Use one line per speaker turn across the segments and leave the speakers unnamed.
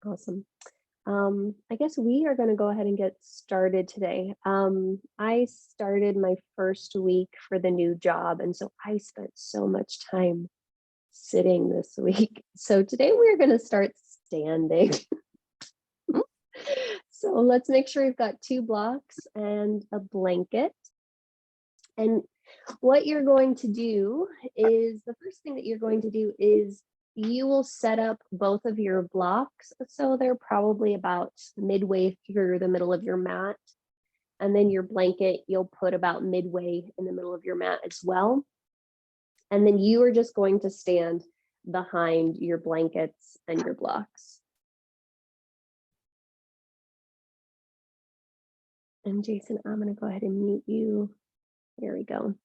Awesome. I guess we are going to go ahead and get started today. I started my first week for the new job, and so I spent so much time sitting this week. So today we're going to start standing. So let's make sure we've got 2 blocks and a blanket. And what you're going to do is the first thing that you're going to do is you will set up both of your blocks. So they're probably about midway through the middle of your mat. And then your blanket, you'll put about midway in the middle of your mat as well. And then you are just going to stand behind your blankets and your blocks. And Jason, I'm going to go ahead and mute you. There we go.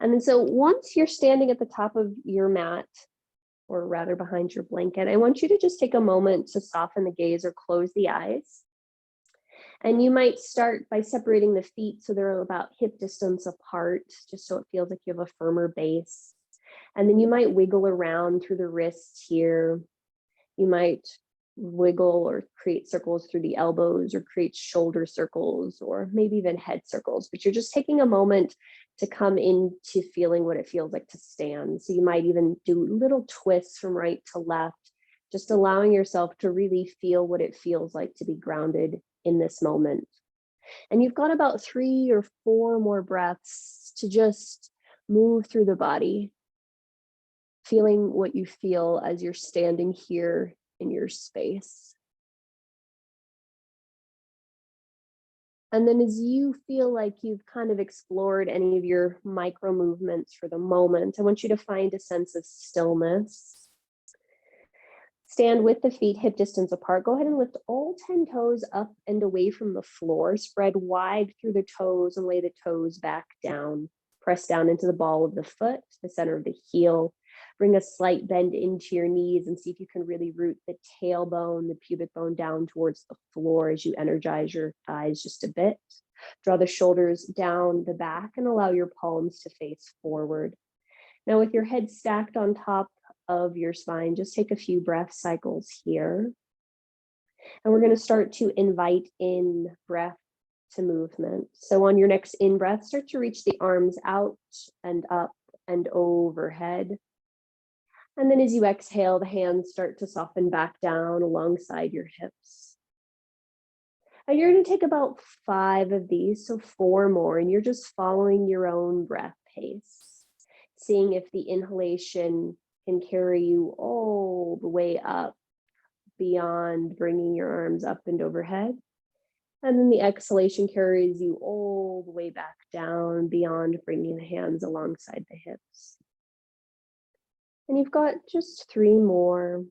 And then so once you're standing at the top of your mat, or rather behind your blanket, I want you to just take a moment to soften the gaze or close the eyes. And you might start by separating the feet so they're about hip distance apart, just so it feels like you have a firmer base. And then you might wiggle around through the wrists here. You might wiggle or create circles through the elbows or create shoulder circles or maybe even head circles, but you're just taking a moment to come into feeling what it feels like to stand. So you might even do little twists from right to left, just allowing yourself to really feel what it feels like to be grounded in this moment. And you've got about 3 or 4 more breaths to just move through the body, feeling what you feel as you're standing here in your space. And then as you feel like you've kind of explored any of your micro movements for the moment, I want you to find a sense of stillness. Stand with the feet hip distance apart. Go ahead and lift all 10 toes up and away from the floor. Spread wide through the toes and lay the toes back down. Press down into the ball of the foot, the center of the heel. Bring a slight bend into your knees and see if you can really root the tailbone, the pubic bone down towards the floor as you energize your thighs just a bit. Draw the shoulders down the back and allow your palms to face forward. Now with your head stacked on top of your spine, just take a few breath cycles here. And we're going to start to invite in breath to movement. So on your next in breath, start to reach the arms out and up and overhead. And then as you exhale, the hands start to soften back down alongside your hips. And you're going to take about 5 of these, so 4 more, and you're just following your own breath pace, seeing if the inhalation can carry you all the way up beyond bringing your arms up and overhead. And then the exhalation carries you all the way back down beyond bringing the hands alongside the hips. And you've got just 3 more.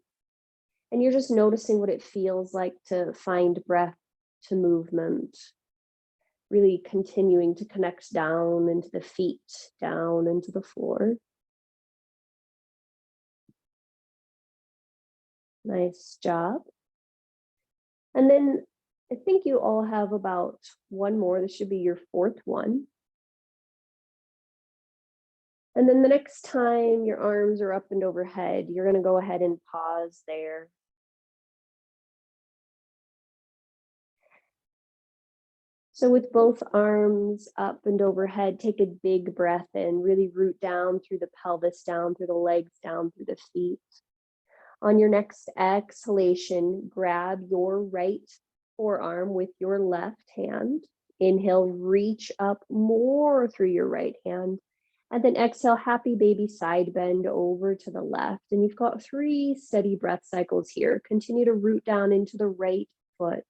And you're just noticing what it feels like to find breath to movement. Really continuing to connect down into the feet, down into the floor. Nice job. And then I think you all have about 1 more. This should be your 4th one. And then the next time your arms are up and overhead, you're going to go ahead and pause there. So with both arms up and overhead, take a big breath in, really root down through the pelvis, down through the legs, down through the feet. On your next exhalation, grab your right forearm with your left hand. Inhale, reach up more through your right hand. And then exhale, happy baby side bend over to the left. And you've got 3 steady breath cycles here. Continue to root down into the right foot.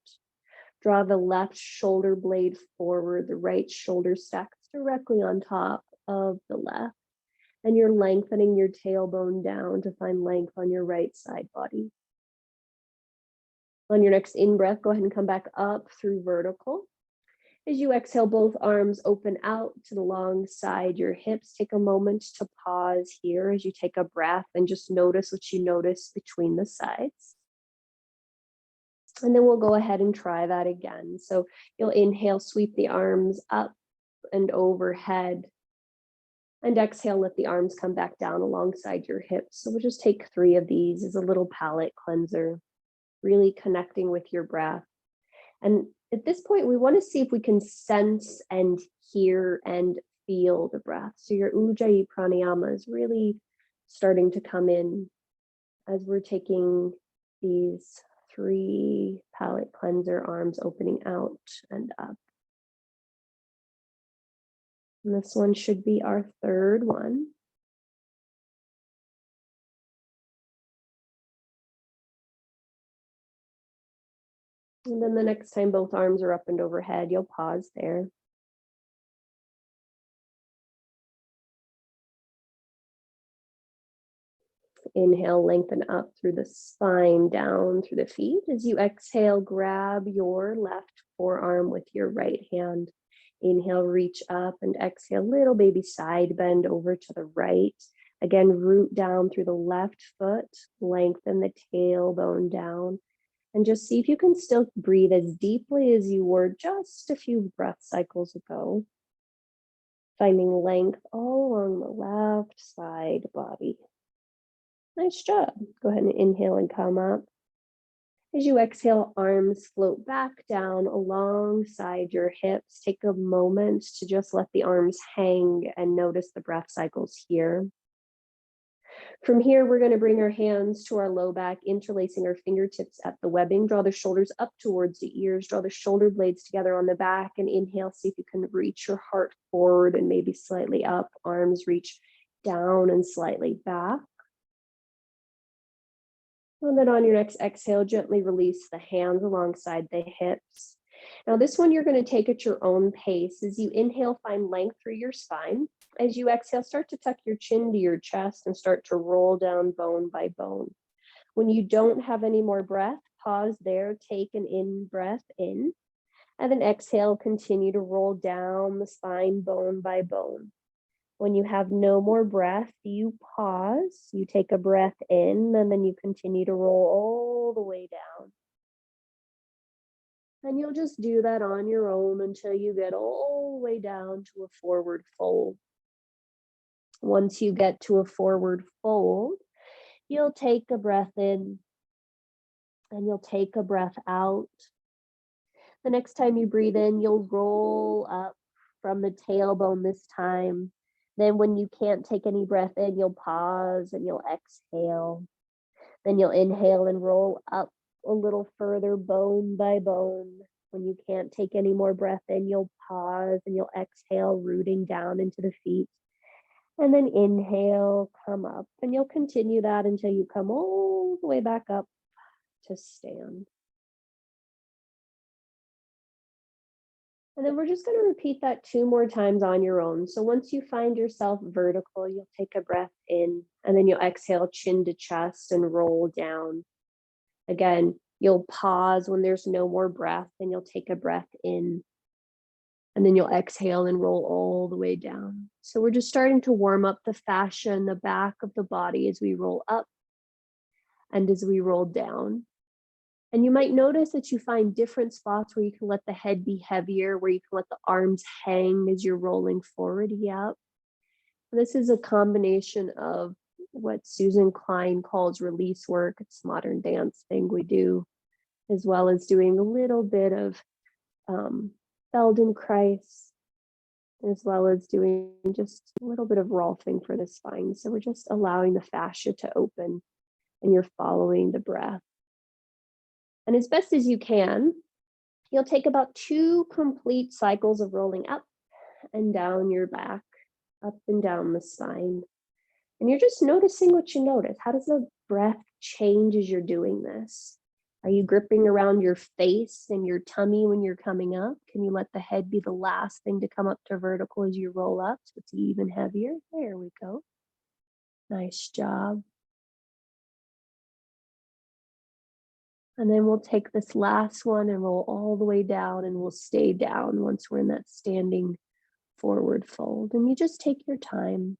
Draw the left shoulder blade forward. The right shoulder stacks directly on top of the left. And you're lengthening your tailbone down to find length on your right side body. On your next in-breath, go ahead and come back up through vertical. As you exhale, both arms open out to the long side, your hips. Take a moment to pause here as you take a breath and just notice what you notice between the sides. And then we'll go ahead and try that again. So you'll inhale, sweep the arms up and overhead. And exhale, let the arms come back down alongside your hips. So we'll just take 3 of these as a little palate cleanser. really connecting with your breath. And at this point, we want to see if we can sense and hear and feel the breath. So your Ujjayi pranayama is really starting to come in as we're taking these 3 palate cleanser arms opening out and up. And this one should be our 3rd one. And then the next time both arms are up and overhead, you'll pause there. Inhale, lengthen up through the spine, down through the feet. As you exhale, grab your left forearm with your right hand. Inhale, reach up, and exhale, little baby side bend over to the right. Again, root down through the left foot, lengthen the tailbone down, and just see if you can still breathe as deeply as you were just a few breath cycles ago. Finding length all along the left side body. Nice job. Go ahead and inhale and come up. As you exhale, arms float back down alongside your hips. Take a moment to just let the arms hang and notice the breath cycles here. From here, we're going to bring our hands to our low back, interlacing our fingertips at the webbing. Draw the shoulders up towards the ears. Draw the shoulder blades together on the back, and inhale. See if you can reach your heart forward and maybe slightly up. Arms reach down and slightly back. And then on your next exhale, gently release the hands alongside the hips. Now this one you're going to take at your own pace. As you inhale, find length through your spine. As you exhale, start to tuck your chin to your chest and start to roll down bone by bone. When you don't have any more breath, pause there, take an in breath in, and then exhale, continue to roll down the spine bone by bone. When you have no more breath, you pause, you take a breath in, and then you continue to roll all the way down. And you'll just do that on your own until you get all the way down to a forward fold. Once you get to a forward fold, you'll take a breath in and you'll take a breath out. The next time you breathe in, you'll roll up from the tailbone this time. Then when you can't take any breath in, you'll pause and you'll exhale. Then you'll inhale and roll up a little further, bone by bone. When you can't take any more breath in, you'll pause and you'll exhale, rooting down into the feet. And then inhale, come up. And you'll continue that until you come all the way back up to stand. And then we're just going to repeat that 2 more times on your own. So once you find yourself vertical, you'll take a breath in, and then you'll exhale, chin to chest, and roll down. Again, you'll pause when there's no more breath, and you'll take a breath in, and then you'll exhale and roll all the way down. So we're just starting to warm up the fascia in the back of the body as we roll up and as we roll down. And you might notice that you find different spots where you can let the head be heavier, where you can let the arms hang as you're rolling forward. Yep. This is a combination of what Susan Klein calls release work. It's modern dance thing we do, as well as doing a little bit of Feldenkrais, as well as doing just a little bit of Rolfing for the spine. So we're just allowing the fascia to open and you're following the breath. And as best as you can, you'll take about 2 complete cycles of rolling up and down your back, up and down the spine. And you're just noticing what you notice. How does the breath change as you're doing this? Are you gripping around your face and your tummy when you're coming up? Can you let the head be the last thing to come up to vertical as you roll up so it's even heavier? There we go. Nice job. And then we'll take this last one and roll all the way down, and we'll stay down once we're in that standing forward fold. And you just take your time,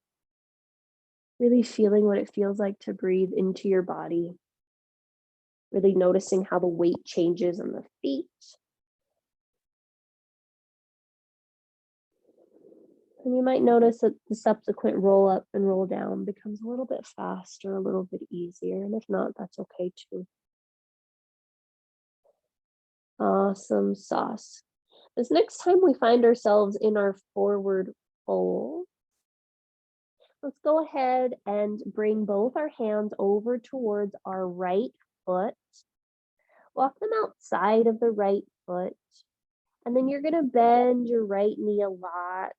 really feeling what it feels like to breathe into your body, really noticing how the weight changes on the feet. And you might notice that the subsequent roll up and roll down becomes a little bit faster, a little bit easier. And if not, that's okay too. Awesome sauce. This next time we find ourselves in our forward fold, let's go ahead and bring both our hands over towards our right foot. Walk them outside of the right foot. And then you're going to bend your right knee a lot.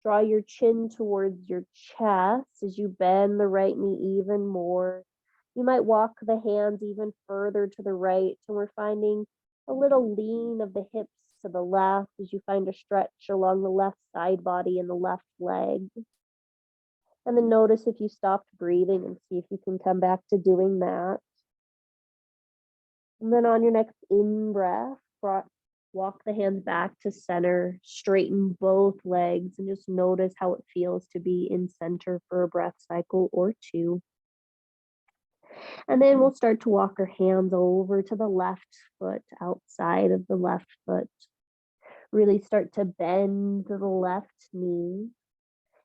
Draw your chin towards your chest as you bend the right knee even more. You might walk the hands even further to the right. So we're finding a little lean of the hips to the left as you find a stretch along the left side body and the left leg. And then notice if you stopped breathing and see if you can come back to doing that. And then on your next in-breath, walk the hands back to center, straighten both legs, and just notice how it feels to be in center for a breath cycle or two. And then we'll start to walk our hands over to the left foot, outside of the left foot. Really start to bend to the left knee.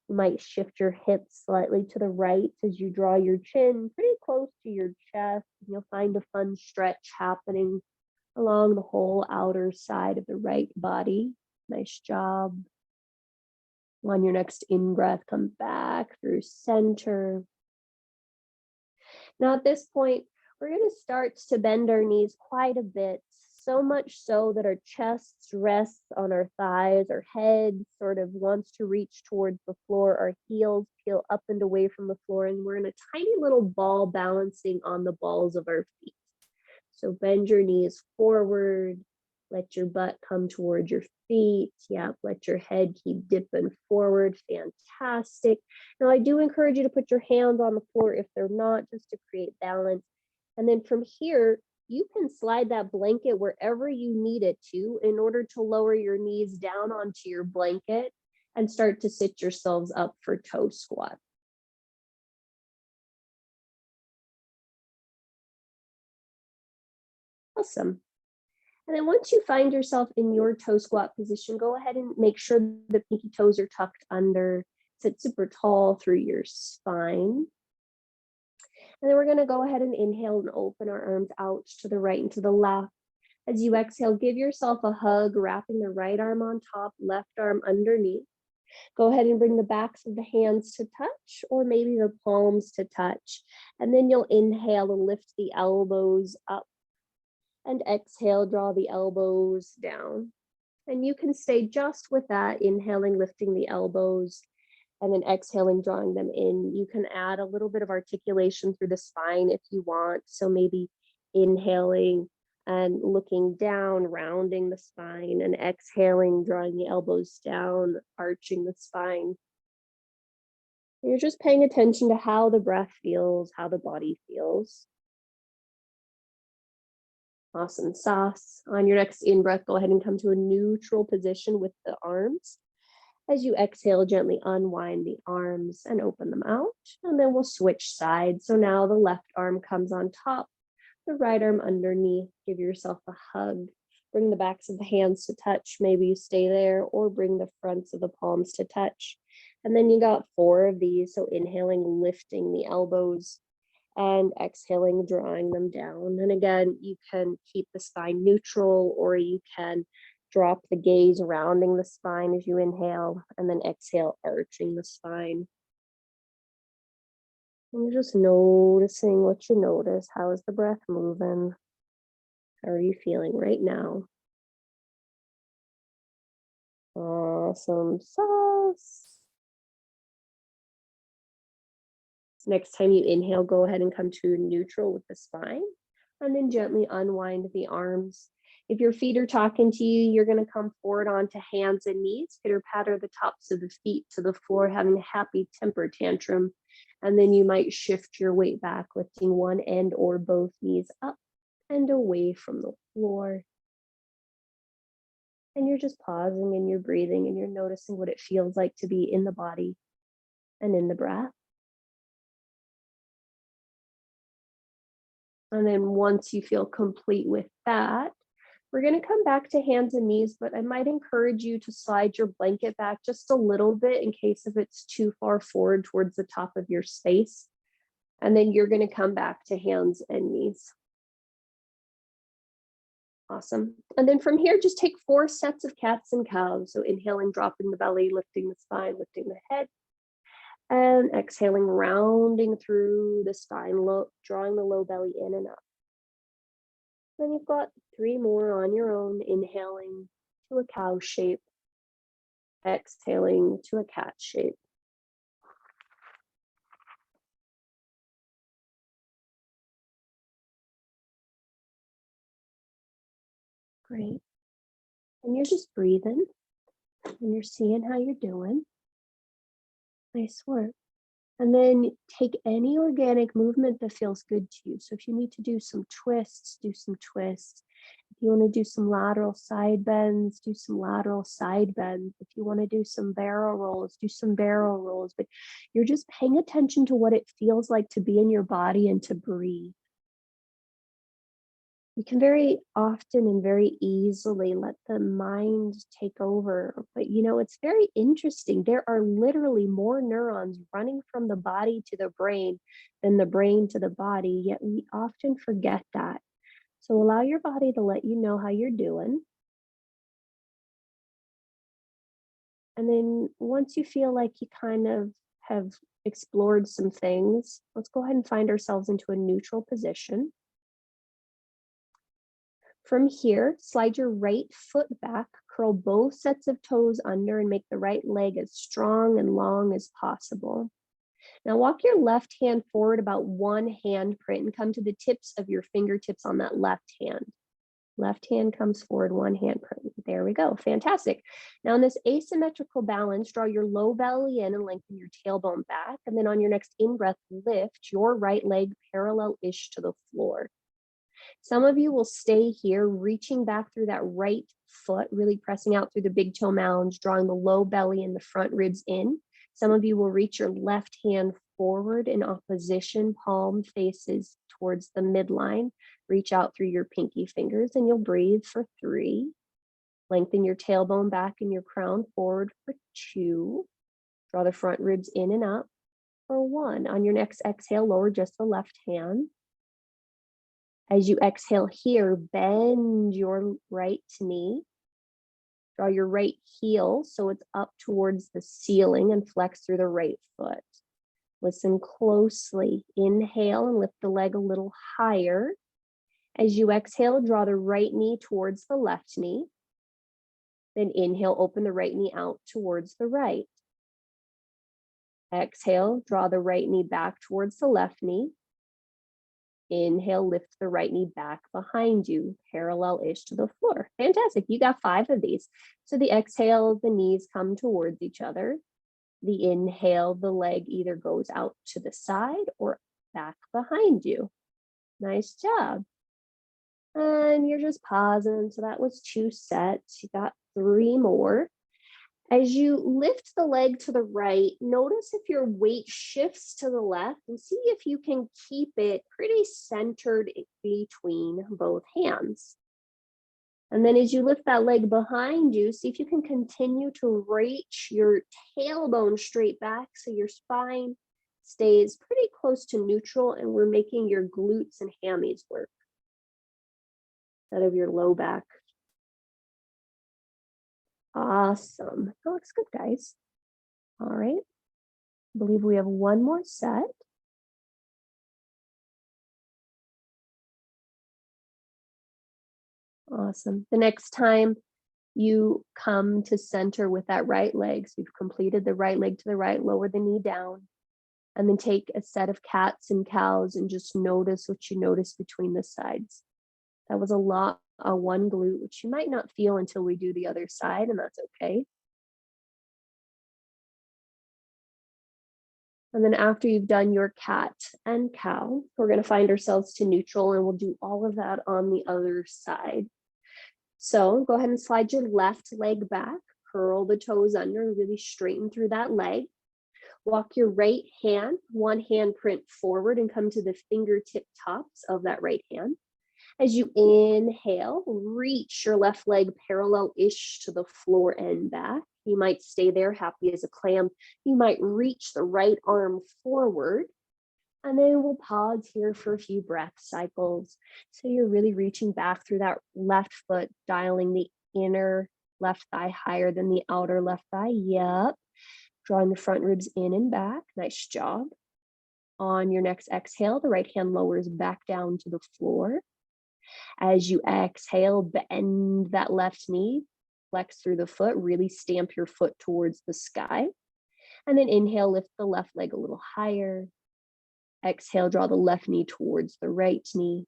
You might shift your hips slightly to the right as you draw your chin pretty close to your chest. You'll find a fun stretch happening along the whole outer side of the right body. Nice job. On your next in-breath, come back through center. Now at this point, we're going to start to bend our knees quite a bit, so much so that our chest rests on our thighs, our head sort of wants to reach towards the floor, our heels peel up and away from the floor, and we're in a tiny little ball balancing on the balls of our feet. So bend your knees forward, let your butt come towards your feet. Yeah, let your head keep dipping forward. Fantastic. Now I do encourage you to put your hands on the floor if they're not, just to create balance. And then from here, you can slide that blanket wherever you need it to in order to lower your knees down onto your blanket and start to sit yourselves up for toe squat. Awesome. And then once you find yourself in your toe squat position, go ahead and make sure the pinky toes are tucked under. Sit super tall through your spine. And then we're going to go ahead and inhale and open our arms out to the right and to the left. As you exhale, give yourself a hug, wrapping the right arm on top, left arm underneath. Go ahead and bring the backs of the hands to touch, or maybe the palms to touch. And then you'll inhale and lift the elbows up. And exhale, draw the elbows down. And you can stay just with that, inhaling, lifting the elbows, and then exhaling, drawing them in. You can add a little bit of articulation through the spine if you want. So maybe inhaling and looking down, rounding the spine, and exhaling, drawing the elbows down, arching the spine. You're just paying attention to how the breath feels, how the body feels. Awesome sauce. On your next in-breath, go ahead and come to a neutral position with the arms. As you exhale, gently unwind the arms and open them out. And then we'll switch sides. So now the left arm comes on top, the right arm underneath. Give yourself a hug. Bring the backs of the hands to touch. Maybe you stay there, or bring the fronts of the palms to touch. And then you got 4 of these. So inhaling, lifting the elbows, and exhaling, drawing them down. And again, you can keep the spine neutral, or you can drop the gaze, rounding the spine as you inhale, and then exhale, arching the spine. And you're just noticing what you notice. How is the breath moving? How are you feeling right now? Awesome sauce. Next time you inhale, go ahead and come to neutral with the spine, and then gently unwind the arms. If your feet are talking to you, you're going to come forward onto hands and knees, pitter patter the tops of the feet to the floor, having a happy temper tantrum. And then you might shift your weight back, lifting one end or both knees up and away from the floor. And you're just pausing and you're breathing and you're noticing what it feels like to be in the body and in the breath. And then once you feel complete with that, we're going to come back to hands and knees, but I might encourage you to slide your blanket back just a little bit in case if it's too far forward towards the top of your space. And then you're going to come back to hands and knees. Awesome. And then from here, just take 4 sets of cats and cows. So inhaling, dropping the belly, lifting the spine, lifting the head, and exhaling, rounding through the spine, drawing the low belly in and up. Then you've got 3 more on your own, inhaling to a cow shape, exhaling to a cat shape. Great. And you're just breathing and you're seeing how you're doing. Nice work. And then take any organic movement that feels good to you. So if you need to do some twists, do some twists. If you want to do some lateral side bends, do some lateral side bends. If you want to do some barrel rolls, do some barrel rolls. But you're just paying attention to what it feels like to be in your body and to breathe. You can very often and very easily let the mind take over. But it's very interesting. There are literally more neurons running from the body to the brain than the brain to the body, yet we often forget that. So allow your body to let you know how you're doing. And then once you feel like you kind of have explored some things, let's go ahead and find ourselves into a neutral position. From here, slide your right foot back, curl both sets of toes under, and make the right leg as strong and long as possible. Now walk your left hand forward about 1 handprint and come to the tips of your fingertips on that left hand. Left hand comes forward, 1 handprint. There we go. Fantastic. Now in this asymmetrical balance, draw your low belly in and lengthen your tailbone back. And then on your next in-breath, lift your right leg parallel-ish to the floor. Some of you will stay here, reaching back through that right foot, really pressing out through the big toe mounds, drawing the low belly and the front ribs in. Some of you will reach your left hand forward in opposition, palm faces towards the midline. Reach out through your pinky fingers and you'll breathe for 3. Lengthen your tailbone back and your crown forward for 2. Draw the front ribs in and up for 1. On your next exhale, lower just the left hand. As you exhale here, bend your right knee. Draw your right heel so it's up towards the ceiling and flex through the right foot. Listen closely. Inhale and lift the leg a little higher. As you exhale, draw the right knee towards the left knee. Then inhale, open the right knee out towards the right. Exhale, draw the right knee back towards the left knee. Inhale, lift the right knee back behind you, parallel-ish to the floor. Fantastic. You got 5 of these. So the exhale, the knees come towards each other. The inhale, the leg either goes out to the side or back behind you. Nice job. And you're just pausing. So that was 2 sets. You got 3 more. As you lift the leg to the right, notice if your weight shifts to the left and see if you can keep it pretty centered between both hands. And then as you lift that leg behind you, see if you can continue to reach your tailbone straight back so your spine stays pretty close to neutral and we're making your glutes and hammies work instead of your low back. Awesome. That looks good, guys. All right. I believe we have 1 more set. Awesome. The next time you come to center with that right leg, so you've completed the right leg to the right, lower the knee down, and then take a set of cats and cows and just notice what you notice between the sides. That was a lot on one glute, which you might not feel until we do the other side, and that's okay. And then after you've done your cat and cow, we're going to find ourselves to neutral, and we'll do all of that on the other side. So go ahead and slide your left leg back, curl the toes under, really straighten through that leg. Walk your right hand, 1 hand print forward and come to the fingertip tops of that right hand. As you inhale, reach your left leg parallel-ish to the floor and back. You might stay there, happy as a clam. You might reach the right arm forward. And then we'll pause here for a few breath cycles. So you're really reaching back through that left foot, dialing the inner left thigh higher than the outer left thigh. Yep. Drawing the front ribs in and back. Nice job. On your next exhale, the right hand lowers back down to the floor. As you exhale, bend that left knee, flex through the foot, really stamp your foot towards the sky. And then inhale, lift the left leg a little higher. Exhale, draw the left knee towards the right knee.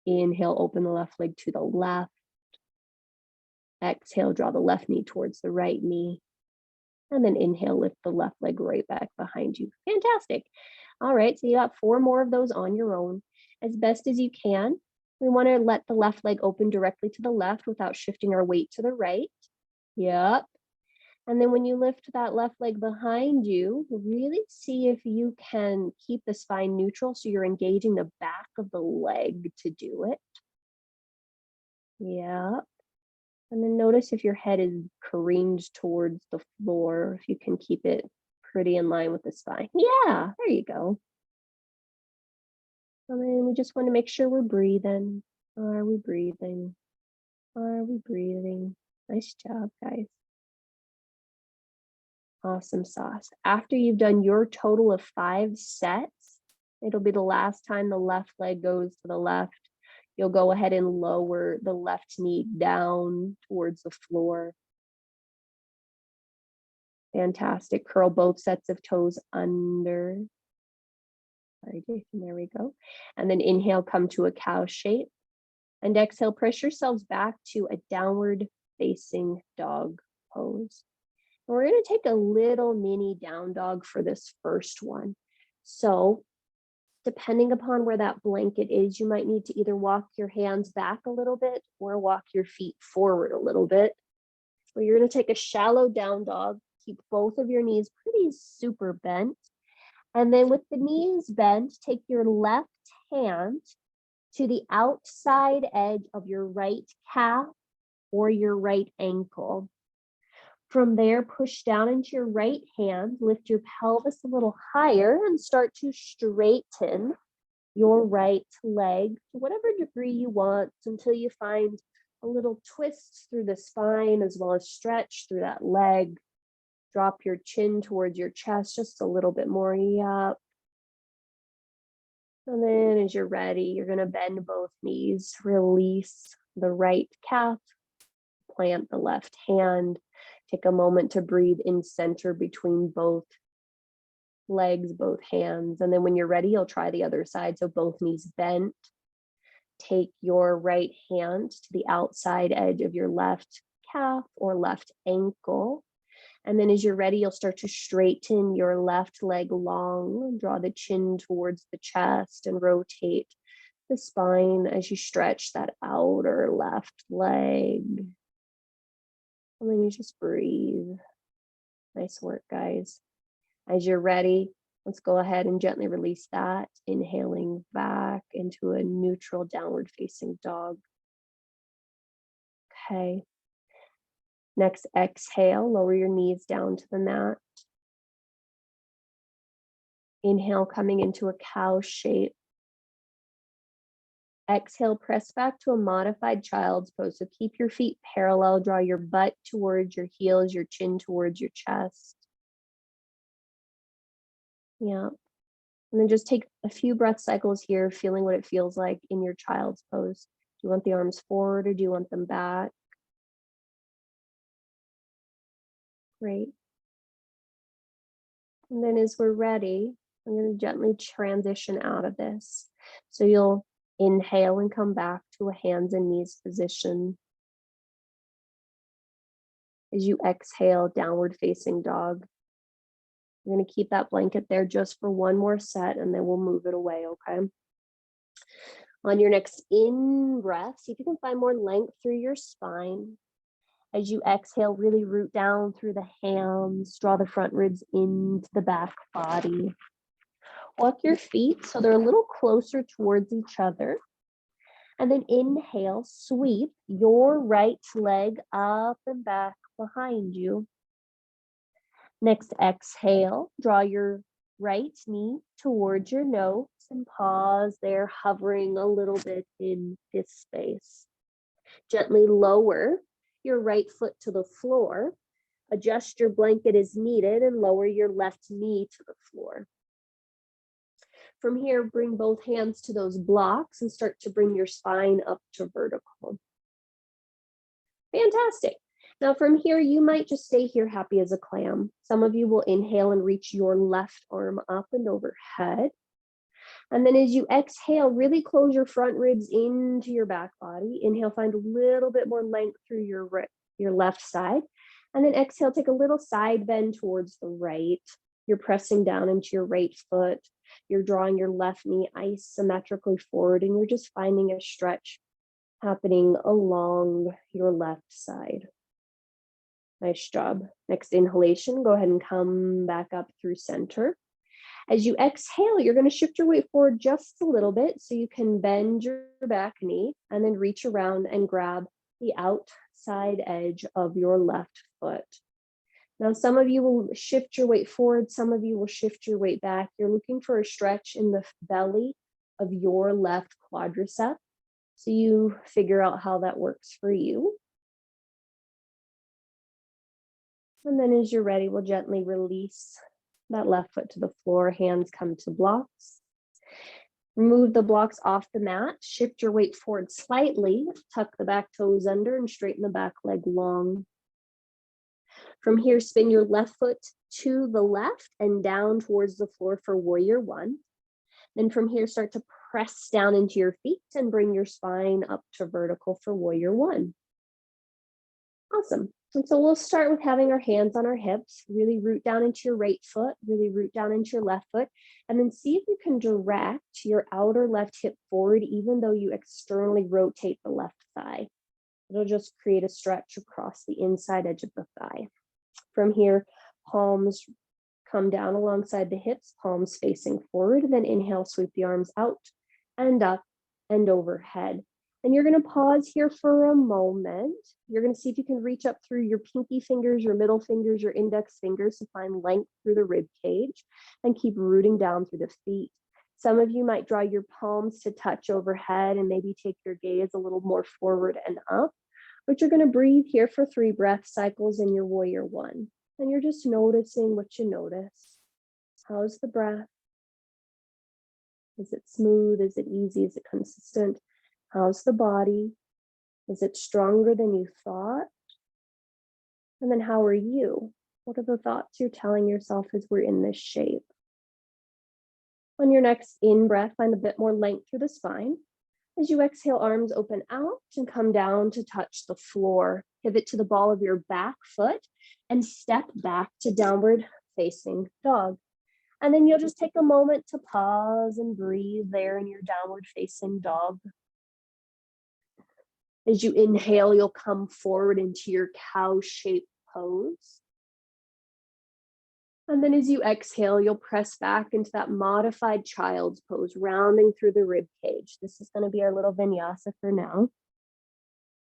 Inhale, open the left leg to the left. Exhale, draw the left knee towards the right knee. And then inhale, lift the left leg right back behind you. Fantastic. All right, so you got 4 more of those on your own. As best as you can, we want to let the left leg open directly to the left without shifting our weight to the right. Yep. And then when you lift that left leg behind you, really see if you can keep the spine neutral so you're engaging the back of the leg to do it. Yeah. And then notice if your head is careened towards the floor, if you can keep it pretty in line with the spine. Yeah, there you go. And then we just want to make sure we're breathing. Are we breathing? Are we breathing? Nice job, guys. Awesome sauce. After you've done your total of 5 sets, it'll be the last time the left leg goes to the left. You'll go ahead and lower the left knee down towards the floor. Fantastic. Curl both sets of toes under. Sorry, Jason, there we go. And then inhale, come to a cow shape. And exhale, press yourselves back to a downward facing dog pose. We're going to take a little mini down dog for this first one. So depending upon where that blanket is, you might need to either walk your hands back a little bit or walk your feet forward a little bit. So you're going to take a shallow down dog, keep both of your knees pretty super bent. And then with the knees bent, take your left hand to the outside edge of your right calf or your right ankle. From there, push down into your right hand, lift your pelvis a little higher and start to straighten your right leg to whatever degree you want until you find a little twist through the spine as well as stretch through that leg. Drop your chin towards your chest just a little bit more. Yep. And then as you're ready, you're going to bend both knees, release the right calf, plant the left hand. Take a moment to breathe in center between both legs, both hands. And then when you're ready, you'll try the other side. So both knees bent. Take your right hand to the outside edge of your left calf or left ankle. And then as you're ready, you'll start to straighten your left leg long, draw the chin towards the chest and rotate the spine as you stretch that outer left leg. And then you just breathe. Nice work, guys. As you're ready, let's go ahead and gently release that, inhaling back into a neutral downward facing dog. Okay. Next, exhale, lower your knees down to the mat. Inhale, coming into a cow shape. Exhale, press back to a modified child's pose. So keep your feet parallel, draw your butt towards your heels, your chin towards your chest. Yeah. And then just take a few breath cycles here, feeling what it feels like in your child's pose. Do you want the arms forward or do you want them back? Great. And then as we're ready, I'm going to gently transition out of this. So you'll inhale and come back to a hands and knees position. As you exhale, downward facing dog. You're going to keep that blanket there just for one more set and then we'll move it away, okay? On your next in breath, see if you can find more length through your spine. As you exhale, really root down through the hands, draw the front ribs into the back body. Walk your feet so they're a little closer towards each other. And then inhale, sweep your right leg up and back behind you. Next, exhale, draw your right knee towards your nose and pause there, hovering a little bit in this space. Gently lower your right foot to the floor. Adjust your blanket as needed and lower your left knee to the floor. From here, bring both hands to those blocks and start to bring your spine up to vertical. Fantastic. Now from here, you might just stay here happy as a clam. Some of you will inhale and reach your left arm up and overhead. And then as you exhale, really close your front ribs into your back body. Inhale, find a little bit more length through your left side. And then exhale, take a little side bend towards the right. You're pressing down into your right foot. You're drawing your left knee isometrically forward, and you're just finding a stretch happening along your left side. Nice job. Next inhalation, go ahead and come back up through center. As you exhale, you're going to shift your weight forward just a little bit so you can bend your back knee and then reach around and grab the outside edge of your left foot. Now, some of you will shift your weight forward, some of you will shift your weight back. You're looking for a stretch in the belly of your left quadricep. So you figure out how that works for you. And then as you're ready, we'll gently release that left foot to the floor, hands come to blocks. Remove the blocks off the mat, shift your weight forward slightly, tuck the back toes under and straighten the back leg long. From here, spin your left foot to the left and down towards the floor for warrior one. Then from here, start to press down into your feet and bring your spine up to vertical for warrior one. Awesome. And so we'll start with having our hands on our hips, really root down into your right foot, really root down into your left foot, and then see if you can direct your outer left hip forward, even though you externally rotate the left thigh. It'll just create a stretch across the inside edge of the thigh. From here, palms come down alongside the hips, palms facing forward, then inhale, sweep the arms out and up and overhead. And you're going to pause here for a moment. You're going to see if you can reach up through your pinky fingers, your middle fingers, your index fingers to find length through the rib cage and keep rooting down through the feet. Some of you might draw your palms to touch overhead and maybe take your gaze a little more forward and up. But you're going to breathe here for 3 breath cycles in your warrior one. And you're just noticing what you notice. How's the breath? Is it smooth? Is it easy? Is it consistent? How's the body? Is it stronger than you thought? And then how are you? What are the thoughts you're telling yourself as we're in this shape? On your next in-breath, find a bit more length through the spine. As you exhale, arms open out and come down to touch the floor. Pivot to the ball of your back foot and step back to downward facing dog. And then you'll just take a moment to pause and breathe there in your downward facing dog. As you inhale, you'll come forward into your cow-shaped pose. And then as you exhale, you'll press back into that modified child's pose, rounding through the rib cage. This is going to be our little vinyasa for now.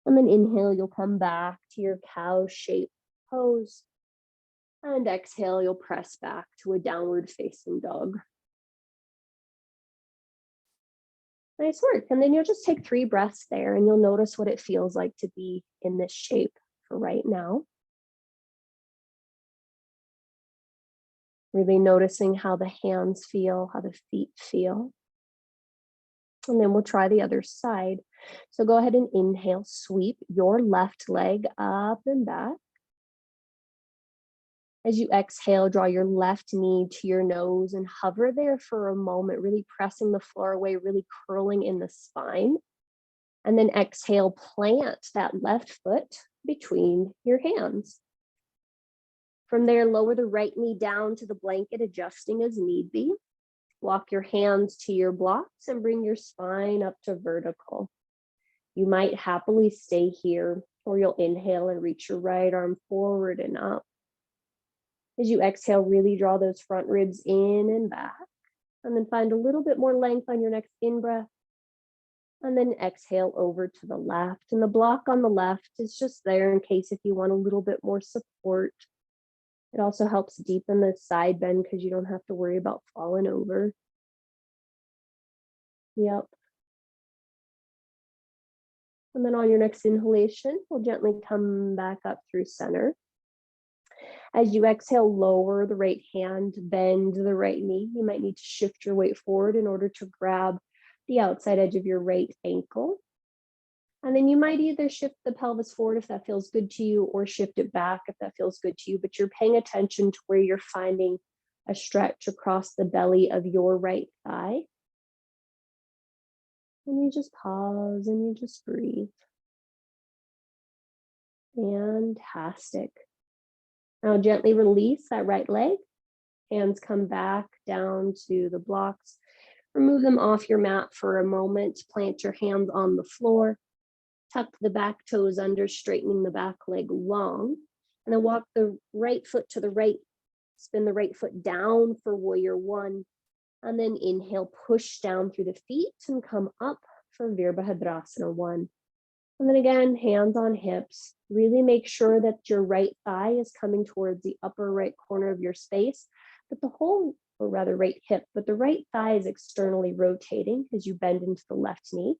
And then inhale, you'll come back to your cow-shaped pose. And exhale, you'll press back to a downward facing dog. Nice work. And then you'll just take 3 breaths there and you'll notice what it feels like to be in this shape for right now. Really noticing how the hands feel, how the feet feel. And then we'll try the other side. So go ahead and inhale, sweep your left leg up and back. As you exhale, draw your left knee to your nose and hover there for a moment, really pressing the floor away, really curling in the spine. And then exhale, plant that left foot between your hands. From there, lower the right knee down to the blanket, adjusting as need be. Walk your hands to your blocks and bring your spine up to vertical. You might happily stay here, or you'll inhale and reach your right arm forward and up. As you exhale, really draw those front ribs in and back, and then find a little bit more length on your next in-breath, and then exhale over to the left. And the block on the left is just there in case if you want a little bit more support. It also helps deepen the side bend because you don't have to worry about falling over. Yep. And then on your next inhalation, we'll gently come back up through center. As you exhale, lower the right hand, bend the right knee. You might need to shift your weight forward in order to grab the outside edge of your right ankle. And then you might either shift the pelvis forward if that feels good to you, or shift it back if that feels good to you, but you're paying attention to where you're finding a stretch across the belly of your right thigh. And you just pause and you just breathe. Fantastic. Now gently release that right leg. Hands come back down to the blocks. Remove them off your mat for a moment. Plant your hands on the floor. Tuck the back toes under, straightening the back leg long. And then walk the right foot to the right. Spin the right foot down for warrior one. And then inhale, push down through the feet and come up for Virabhadrasana 1. And then again, hands on hips. Really make sure that your right thigh is coming towards the upper right corner of your space, but the whole, or rather right hip, but the right thigh is externally rotating as you bend into the left knee.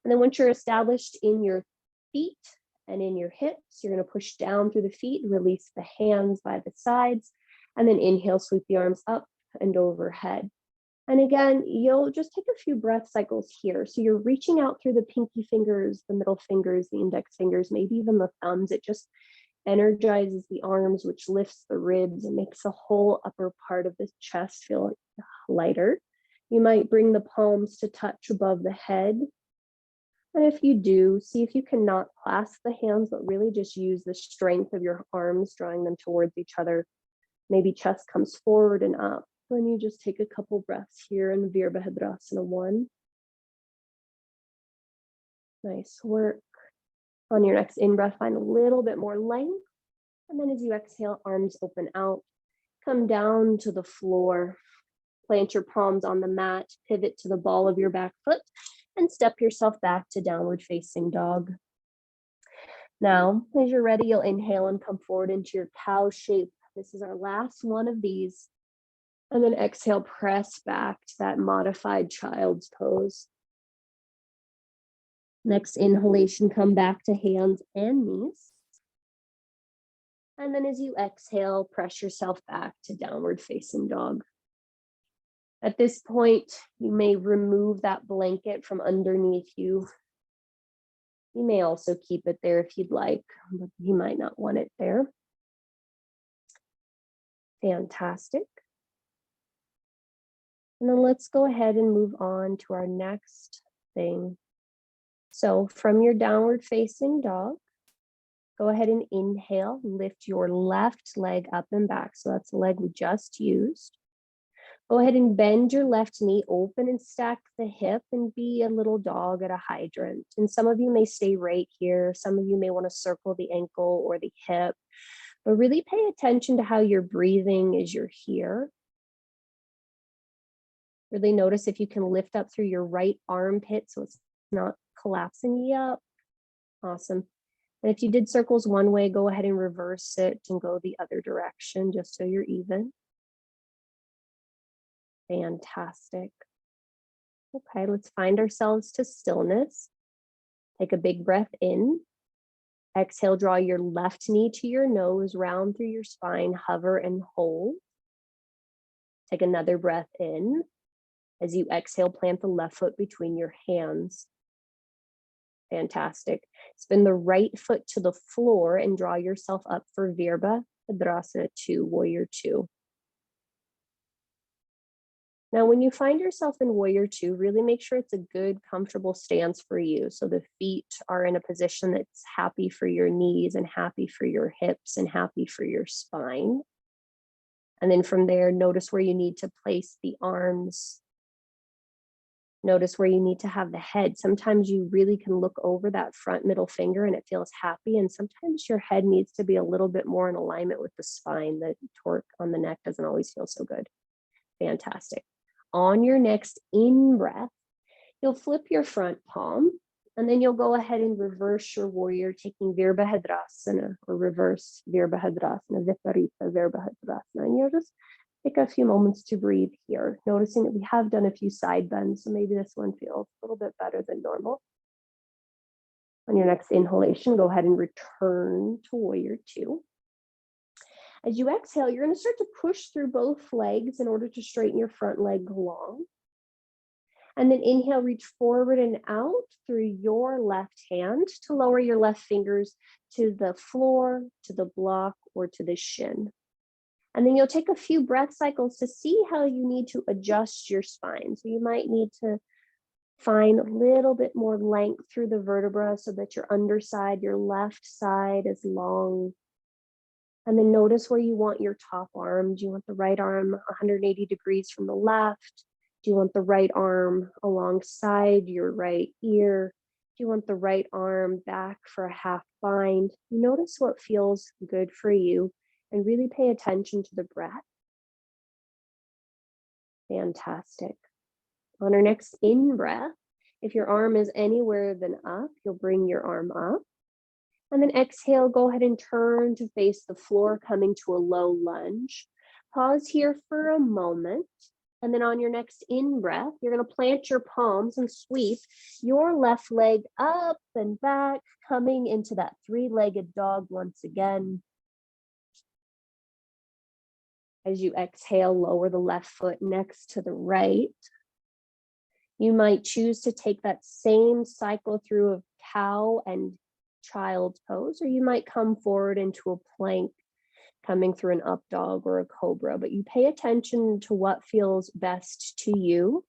And then once you're established in your feet and in your hips, you're going to push down through the feet, release the hands by the sides, and then inhale, sweep the arms up and overhead. And again, you'll just take a few breath cycles here. So you're reaching out through the pinky fingers, the middle fingers, the index fingers, maybe even the thumbs. It just energizes the arms, which lifts the ribs and makes the whole upper part of the chest feel lighter. You might bring the palms to touch above the head. And if you do, see if you cannot clasp the hands, but really just use the strength of your arms, drawing them towards each other. Maybe chest comes forward and up. Then you just take a couple breaths here in Virabhadrasana 1. Nice work. On your next in-breath, find a little bit more length. And then as you exhale, arms open out. Come down to the floor. Plant your palms on the mat. Pivot to the ball of your back foot. And step yourself back to downward facing dog. Now, as you're ready, you'll inhale and come forward into your cow shape. This is our last one of these. And then exhale, press back to that modified child's pose. Next inhalation, come back to hands and knees. And then as you exhale, press yourself back to downward facing dog. At this point, you may remove that blanket from underneath you. You may also keep it there if you'd like, but you might not want it there. Fantastic. And then let's go ahead and move on to our next thing. So from your downward facing dog, go ahead and inhale, lift your left leg up and back. So that's the leg we just used. Go ahead and bend your left knee, open and stack the hip, and be a little dog at a hydrant. And some of you may stay right here. Some of you may want to circle the ankle or the hip, but really pay attention to how you're breathing as you're here. Really notice if you can lift up through your right armpit so it's not collapsing. Yep. Awesome. And if you did circles one way, go ahead and reverse it and go the other direction just so you're even. Fantastic. Okay, let's find ourselves to stillness. Take a big breath in. Exhale, draw your left knee to your nose, round through your spine, hover and hold. Take another breath in. As you exhale, plant the left foot between your hands. Fantastic. Spin the right foot to the floor and draw yourself up for Virabhadrasana 2, Warrior 2. Now, when you find yourself in Warrior 2, really make sure it's a good, comfortable stance for you. So the feet are in a position that's happy for your knees and happy for your hips and happy for your spine. And then from there, notice where you need to place the arms. Notice where you need to have the head. Sometimes you really can look over that front middle finger and it feels happy. And sometimes your head needs to be a little bit more in alignment with the spine. The torque on the neck doesn't always feel so good. Fantastic. On your next in-breath, you'll flip your front palm And then you'll go ahead and reverse your warrior, taking Virabhadrasana or reverse Virabhadrasana, Viparita Virabhadrasana. And you'll just take a few moments to breathe here, noticing that we have done a few side bends, so maybe this one feels a little bit better than normal. On your next inhalation, go ahead and return to warrior two. As you exhale, you're going to start to push through both legs in order to straighten your front leg long. And then inhale, reach forward and out through your left hand to lower your left fingers to the floor, to the block, or to the shin. And then you'll take a few breath cycles to see how you need to adjust your spine. So you might need to find a little bit more length through the vertebra so that your underside, your left side is long. And then notice where you want your top arm. Do you want the right arm 180 degrees from the left? Do you want the right arm alongside your right ear? Do you want the right arm back for a half bind? Notice what feels good for you and really pay attention to the breath. Fantastic. On our next in-breath, if your arm is anywhere than up, you'll bring your arm up. And then exhale, go ahead and turn to face the floor, coming to a low lunge. Pause here for a moment. And then on your next in-breath, you're going to plant your palms and sweep your left leg up and back, coming into that three-legged dog once again. As you exhale, lower the left foot next to the right. You might choose to take that same cycle through of cow and child's pose, or you might come forward into a plank, coming through an up dog or a cobra, but you pay attention to what feels best to you,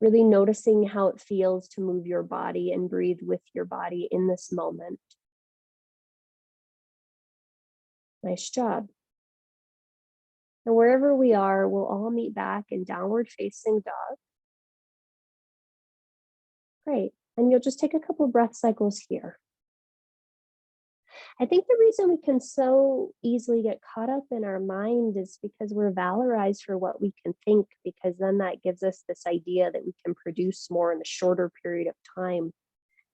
really noticing how it feels to move your body and breathe with your body in this moment. Nice job. And wherever we are, we'll all meet back in downward facing dog. Great. And you'll just take a couple breath cycles here. I think the reason we can so easily get caught up in our mind is because we're valorized for what we can think, because then that gives us this idea that we can produce more in a shorter period of time.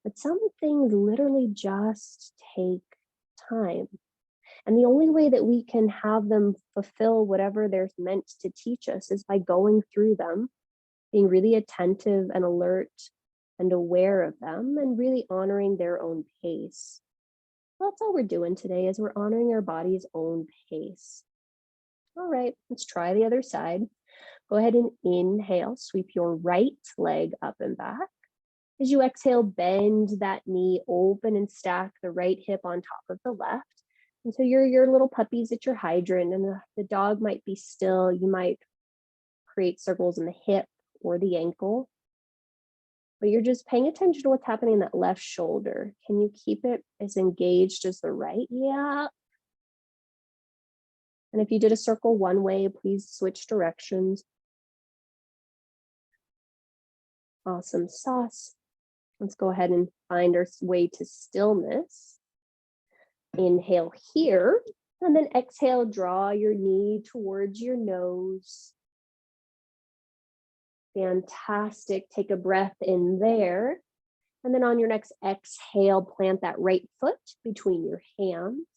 But some things literally just take time. And the only way that we can have them fulfill whatever they're meant to teach us is by going through them, being really attentive and alert and aware of them, and really honoring their own pace. That's all we're doing today, is we're honoring our body's own pace. All right, let's try the other side. Go ahead and inhale, sweep your right leg up and back. As you exhale, bend that knee, open and stack the right hip on top of the left. And so your little puppy's at your hydrant, and the dog might be still. You might create circles in the hip or the ankle. But you're just paying attention to what's happening in that left shoulder. Can you keep it as engaged as the right? Yeah. And if you did a circle one way, please switch directions. Awesome sauce. Let's go ahead and find our way to stillness. Inhale here, and then exhale, draw your knee towards your nose. Fantastic. Take a breath in there. And then on your next exhale, plant that right foot between your hands.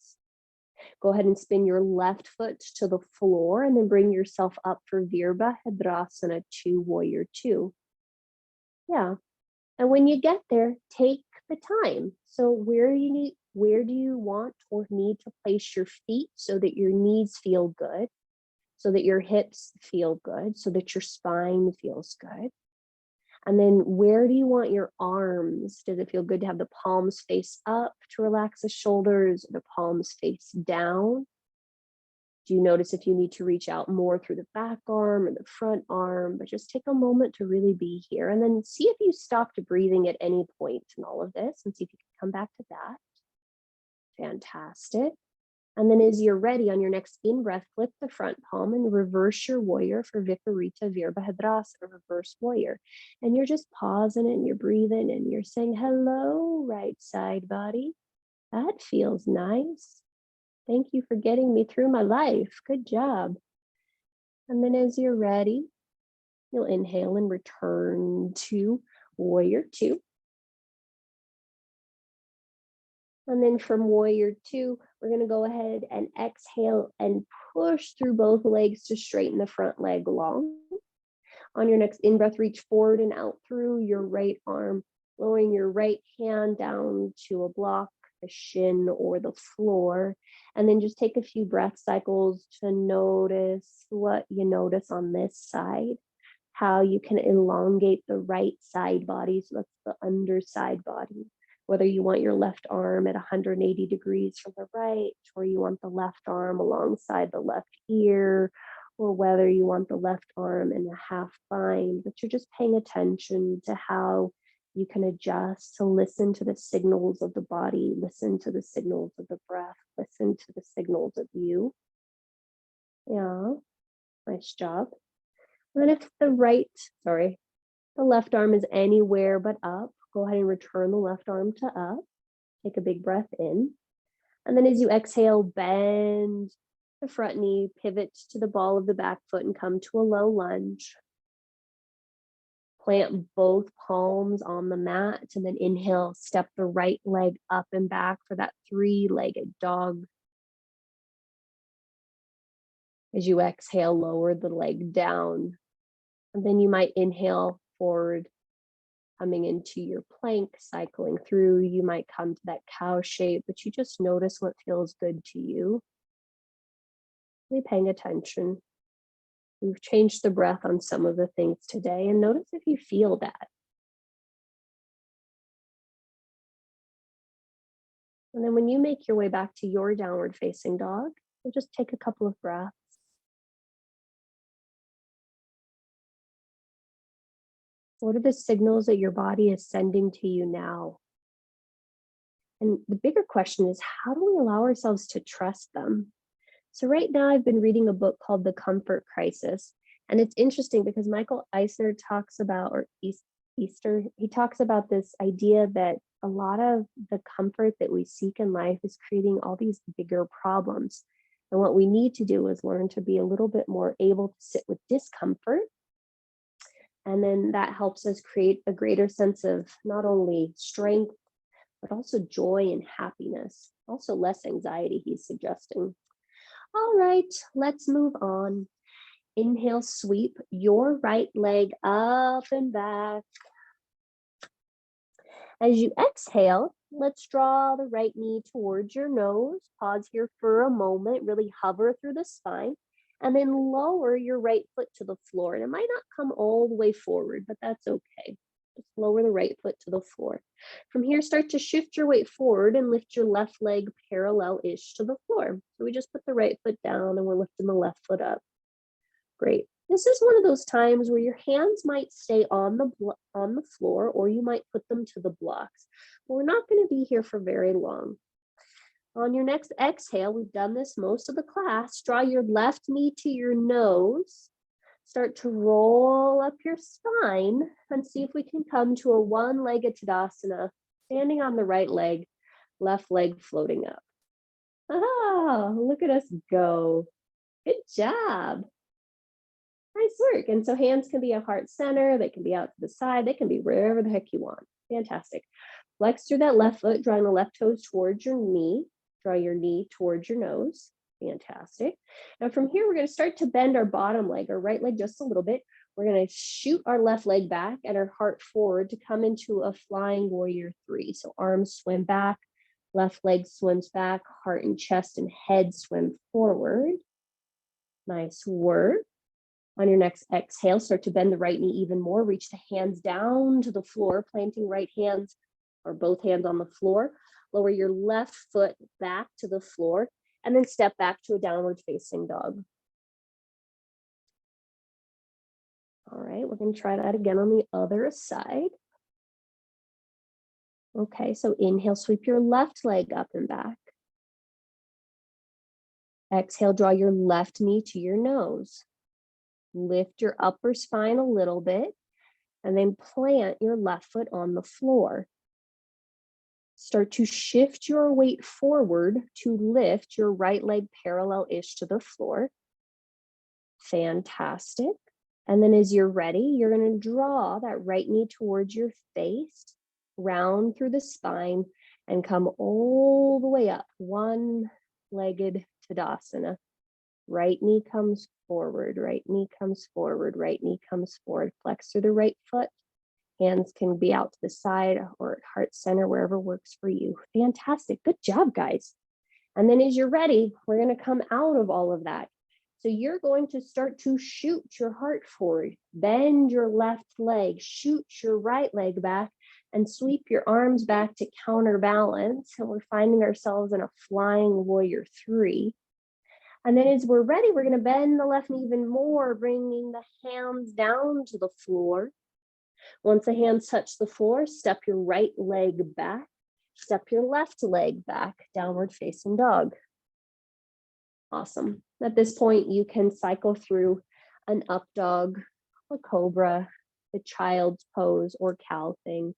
Go ahead and spin your left foot to the floor, and then bring yourself up for Virabhadrasana 2, Warrior 2. Yeah. And when you get there, take the time. So where do you want or need to place your feet so that your knees feel good, so that your hips feel good, so that your spine feels good? And then where do you want your arms? Does it feel good to have the palms face up to relax the shoulders, the palms face down? Do you notice if you need to reach out more through the back arm or the front arm? But just take a moment to really be here, and then see if you stopped breathing at any point in all of this, and see if you can come back to that. Fantastic. And then as you're ready, on your next in-breath, flip the front palm and reverse your warrior for Viparita Virabhadrasana, reverse warrior. And you're just pausing and you're breathing and you're saying, hello, right side body. That feels nice. Thank you for getting me through my life. Good job. And then as you're ready, you'll inhale and return to warrior 2. And then from warrior two, we're going to go ahead and exhale and push through both legs to straighten the front leg long. On your next in-breath, reach forward and out through your right arm, lowering your right hand down to a block, a shin, or the floor. And then just take a few breath cycles to notice what you notice on this side, how you can elongate the right side body, so that's the underside body. Whether you want your left arm at 180 degrees from the right, or you want the left arm alongside the left ear, or whether you want the left arm in a half bind, but you're just paying attention to how you can adjust to listen to the signals of the body, listen to the signals of the breath, listen to the signals of you. Yeah, nice job. And then if the left arm is anywhere but up, go ahead and return the left arm to up. Take a big breath in. And then as you exhale, bend the front knee, pivot to the ball of the back foot and come to a low lunge. Plant both palms on the mat and then inhale, step the right leg up and back for that three-legged dog. As you exhale, lower the leg down. And then you might inhale forward, coming into your plank, cycling through. You might come to that cow shape, but you just notice what feels good to you. Really paying attention. We've changed the breath on some of the things today, and notice if you feel that. And then when you make your way back to your downward facing dog, you'll just take a couple of breaths. What are the signals that your body is sending to you now? And the bigger question is, how do we allow ourselves to trust them? So right now I've been reading a book called The Comfort Crisis. And it's interesting because Michael Eisner talks about, or Easter, he talks about this idea that a lot of the comfort that we seek in life is creating all these bigger problems. And what we need to do is learn to be a little bit more able to sit with discomfort. And then that helps us create a greater sense of not only strength, but also joy and happiness. Also less anxiety, he's suggesting. All right, let's move on. Inhale, sweep your right leg up and back. As you exhale, let's draw the right knee towards your nose. Pause here for a moment, really hover through the spine, and then lower your right foot to the floor. And it might not come all the way forward, but that's okay. Just lower the right foot to the floor. From here, start to shift your weight forward and lift your left leg parallel-ish to the floor. So we just put the right foot down and we're lifting the left foot up. Great. This is one of those times where your hands might stay on the floor, or you might put them to the blocks. But we're not going to be here for very long. On your next exhale, we've done this most of the class. Draw your left knee to your nose. Start to roll up your spine and see if we can come to a one-legged Tadasana, standing on the right leg, left leg floating up. Ah, look at us go. Good job. Nice work. And so hands can be at heart center, they can be out to the side, they can be wherever the heck you want. Fantastic. Flex through that left foot, drawing the left toes towards your knee. Draw your knee towards your nose. Fantastic. Now from here, we're going to start to bend our bottom leg, our right leg just a little bit. We're going to shoot our left leg back and our heart forward to come into a flying warrior three. So arms swim back, left leg swims back, heart and chest and head swim forward. Nice work. On your next exhale, start to bend the right knee even more. Reach the hands down to the floor, planting right hands or both hands on the floor. Lower your left foot back to the floor and then step back to a downward facing dog. All right, we're going to try that again on the other side. Okay, so inhale, sweep your left leg up and back. Exhale, draw your left knee to your nose. Lift your upper spine a little bit and then plant your left foot on the floor. Start to shift your weight forward to lift your right leg parallel-ish to the floor. Fantastic. And then as you're ready, you're going to draw that right knee towards your face, round through the spine, and come all the way up, one-legged Tadasana. Right knee comes forward, right knee comes forward, right knee comes forward. Flex through the right foot. Hands can be out to the side or at heart center, wherever works for you. Fantastic. Good job, guys. And then as you're ready, we're going to come out of all of that. So you're going to start to shoot your heart forward, bend your left leg, shoot your right leg back, and sweep your arms back to counterbalance. And we're finding ourselves in a flying warrior 3. And then as we're ready, we're going to bend the left knee even more, bringing the hands down to the floor. Once the hands touch the floor, step your right leg back, step your left leg back, downward facing dog. Awesome. At this point, you can cycle through an up dog, a cobra, the child's pose, or cow thing.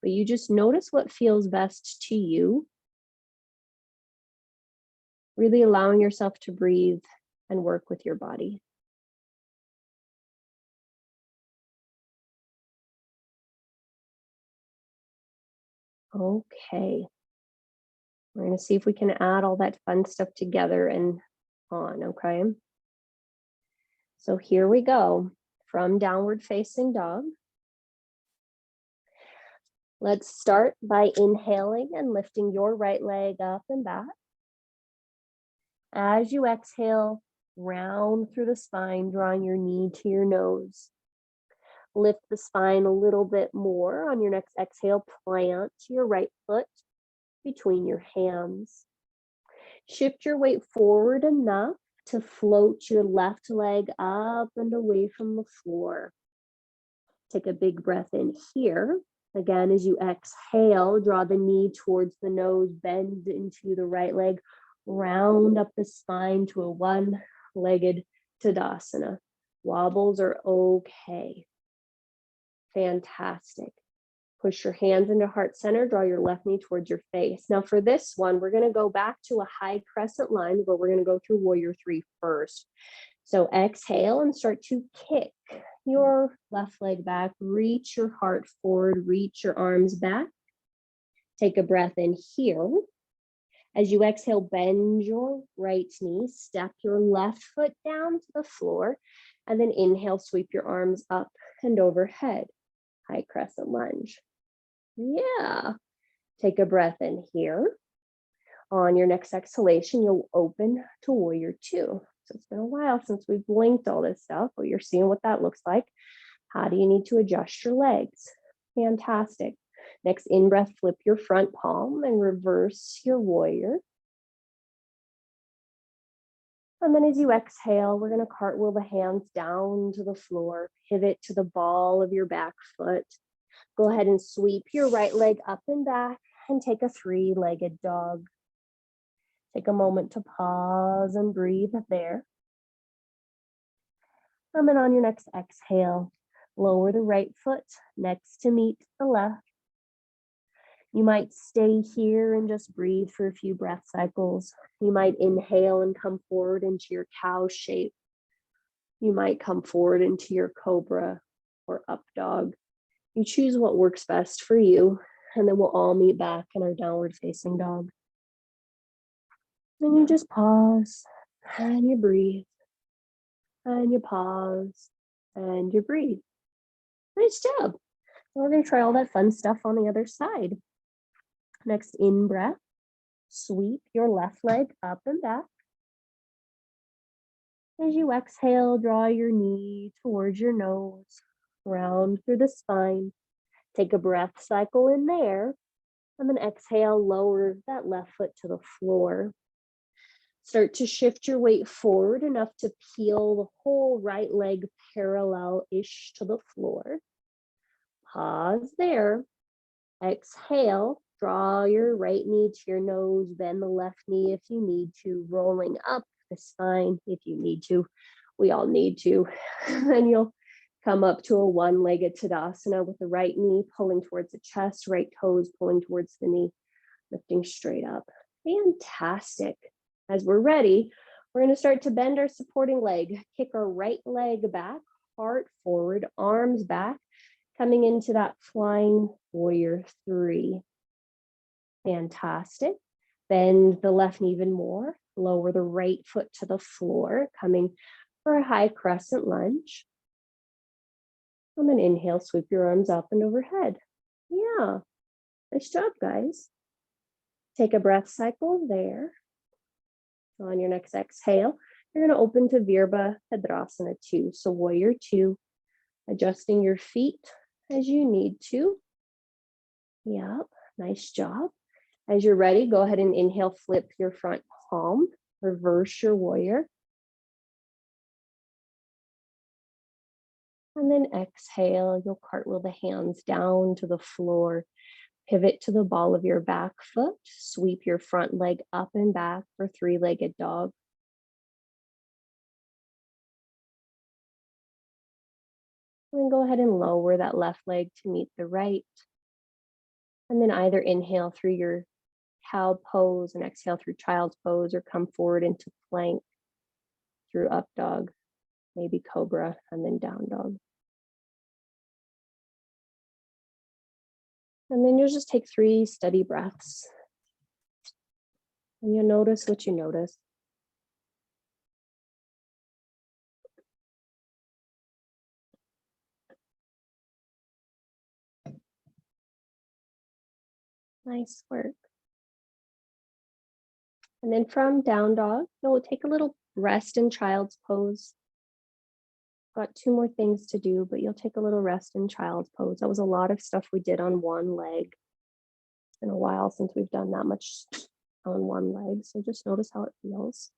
But you just notice what feels best to you. Really allowing yourself to breathe and work with your body. Okay. We're going to see if we can add all that fun stuff together and on, okay? So here we go. From downward facing dog. Let's start by inhaling and lifting your right leg up and back. As you exhale, round through the spine, drawing your knee to your nose. Lift the spine a little bit more. On your next exhale, plant your right foot between your hands. Shift your weight forward enough to float your left leg up and away from the floor. Take a big breath in here. Again, as you exhale, draw the knee towards the nose, bend into the right leg, round up the spine to a one-legged Tadasana. Wobbles are okay. Fantastic. Push your hands into heart center, draw your left knee towards your face. Now for this one, we're going to go back to a high crescent line, but we're going to go through warrior 3 first. So exhale and start to kick your left leg back, reach your heart forward, reach your arms back. Take a breath in here. As you exhale, bend your right knee, step your left foot down to the floor, and then inhale, sweep your arms up and overhead. High crescent lunge. Yeah. Take a breath in here. On your next exhalation, you'll open to warrior 2. So it's been a while since we've linked all this stuff, but you're seeing what that looks like. How do you need to adjust your legs? Fantastic. Next in-breath, flip your front palm and reverse your warrior. And then as you exhale, we're going to cartwheel the hands down to the floor, pivot to the ball of your back foot. Go ahead and sweep your right leg up and back and take a 3-legged dog. Take a moment to pause and breathe there. And then on your next exhale, lower the right foot next to meet the left. You might stay here and just breathe for a few breath cycles. You might inhale and come forward into your cow shape. You might come forward into your cobra or up dog. You choose what works best for you, and then we'll all meet back in our downward facing dog. And you just pause and you breathe and you pause and you breathe. Nice job. We're going to try all that fun stuff on the other side. Next in breath, sweep your left leg up and back. As you exhale, draw your knee towards your nose, round through the spine. Take a breath cycle in there, and then exhale, lower that left foot to the floor. Start to shift your weight forward enough to peel the whole right leg parallel-ish to the floor. Pause there. Exhale, draw your right knee to your nose, bend the left knee if you need to, rolling up the spine if you need to. We all need to. And you'll come up to a one-legged Tadasana with the right knee pulling towards the chest, right toes pulling towards the knee, lifting straight up. Fantastic. As we're ready, we're going to start to bend our supporting leg, kick our right leg back, heart forward, arms back, coming into that flying warrior 3. Fantastic. Bend the left knee even more. Lower the right foot to the floor, coming for a high crescent lunge. And then inhale, sweep your arms up and overhead. Yeah, nice job, guys. Take a breath cycle there. On your next exhale, you're going to open to Virabhadrasana 2. So warrior 2, adjusting your feet as you need to. Yep, nice job. As you're ready, go ahead and inhale, flip your front palm, reverse your warrior. And then exhale, you'll cartwheel the hands down to the floor. Pivot to the ball of your back foot. Sweep your front leg up and back for three-legged dog. And then go ahead and lower that left leg to meet the right. And then either inhale through your cow pose and exhale through child's pose, or come forward into plank through up dog, maybe cobra, and then down dog. And then you'll just take 3 steady breaths. And you'll notice what you notice. Nice work. And then from down dog, you'll take a little rest in child's pose. Got 2 more things to do, but you'll take a little rest in child's pose. That was a lot of stuff we did on one leg. It's been a while since we've done that much on one leg, so just notice how it feels.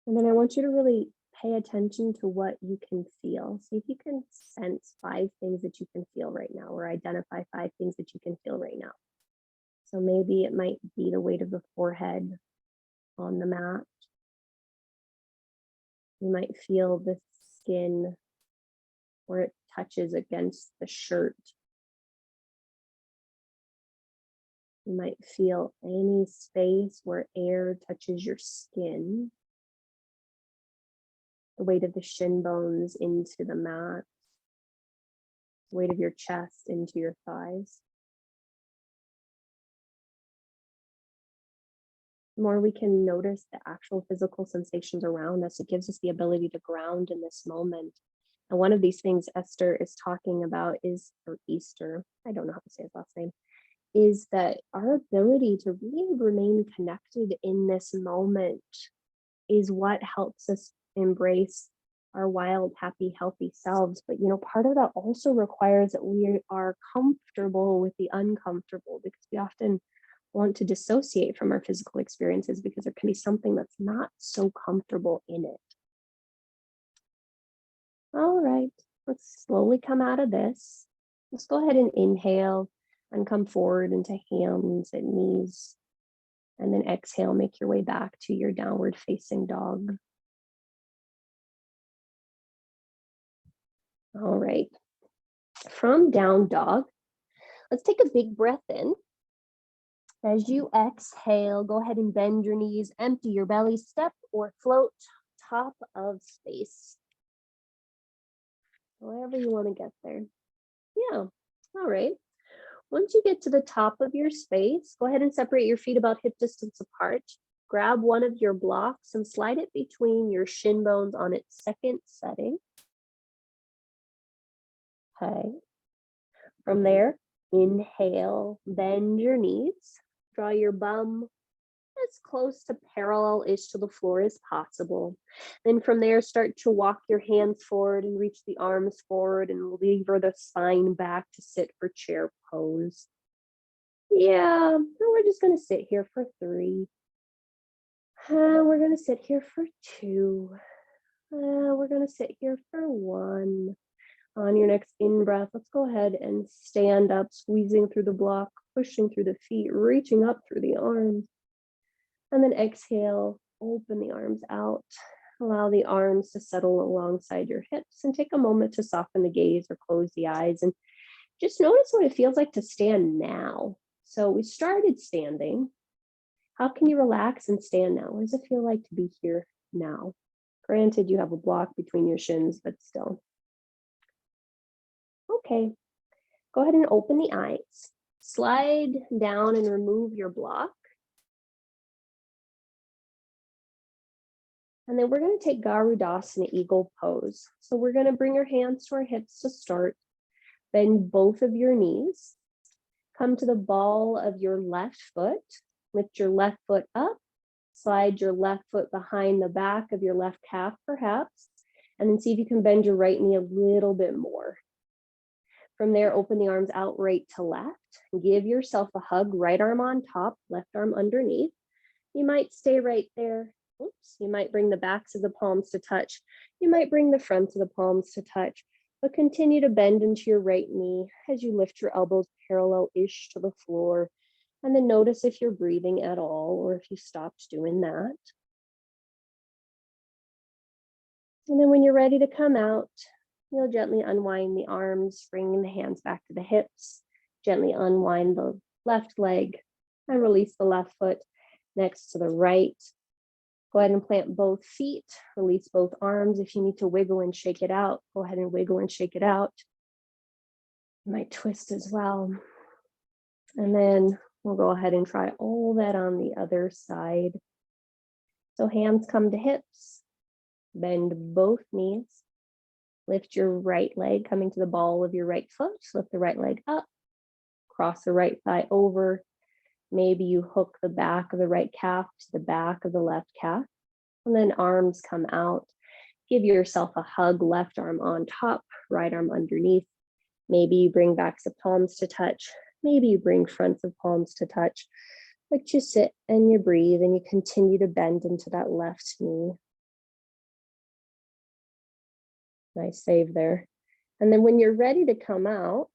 And then I want you to really pay attention to what you can feel. See if you can sense 5 things that you can feel right now, or identify 5 things that you can feel right now. So maybe it might be the weight of the forehead on the mat. You might feel the skin where it touches against the shirt. You might feel any space where air touches your skin. The weight of the shin bones into the mat. Weight of your chest into your thighs. The more we can notice the actual physical sensations around us, it gives us the ability to ground in this moment. And one of these things Esther is talking about is, or Easter, I don't know how to say his last name, is that our ability to really remain connected in this moment is what helps us embrace our wild, happy, healthy selves. But, part of that also requires that we are comfortable with the uncomfortable, because we often want to dissociate from our physical experiences because there can be something that's not so comfortable in it. All right, let's slowly come out of this. Let's go ahead and inhale and come forward into hands and knees. And then exhale, make your way back to your downward facing dog. All right, from down dog, let's take a big breath in. As you exhale, go ahead and bend your knees, empty your belly, step or float top of space. However you want to get there. Yeah, all right. Once you get to the top of your space, go ahead and separate your feet about hip distance apart. Grab one of your blocks and slide it between your shin bones on its second setting. Okay. From there, inhale, bend your knees. Draw your bum as close to parallel-ish to the floor as possible. Then from there, start to walk your hands forward and reach the arms forward and lever the spine back to sit for chair pose. Yeah, we're just going to sit here for 3. We're going to sit here for 2. We're going to sit here for 1. On your next in-breath, let's go ahead and stand up, squeezing through the block, pushing through the feet, reaching up through the arms. And then exhale, open the arms out. Allow the arms to settle alongside your hips, and take a moment to soften the gaze or close the eyes. And just notice what it feels like to stand now. So we started standing. How can you relax and stand now? What does it feel like to be here now? Granted, you have a block between your shins, but still. Okay, Go ahead and open the eyes. Slide down and remove your block. And then we're going to take Garudasana, eagle pose. So we're going to bring your hands to our hips to start. Bend both of your knees. Come to the ball of your left foot. Lift your left foot up. Slide your left foot behind the back of your left calf, perhaps. And then see if you can bend your right knee a little bit more. From there, open the arms out right to left. Give yourself a hug, right arm on top, left arm underneath. You might stay right there. Oops. You might bring the backs of the palms to touch. You might bring the fronts of the palms to touch, but continue to bend into your right knee as you lift your elbows parallel-ish to the floor. And then notice if you're breathing at all or if you stopped doing that. And then when you're ready to come out, you'll gently unwind the arms, bringing the hands back to the hips. Gently unwind the left leg and release the left foot next to the right. Go ahead and plant both feet, release both arms. If you need to wiggle and shake it out, go ahead and wiggle and shake it out. You might twist as well. And then we'll go ahead and try all that on the other side. So hands come to hips, bend both knees, lift your right leg coming to the ball of your right foot, lift the right leg up, cross the right thigh over. Maybe you hook the back of the right calf to the back of the left calf, and then arms come out. Give yourself a hug, left arm on top, right arm underneath. Maybe you bring backs of palms to touch. Maybe you bring fronts of palms to touch. But you sit and you breathe and you continue to bend into that left knee. Nice save there. And then when you're ready to come out,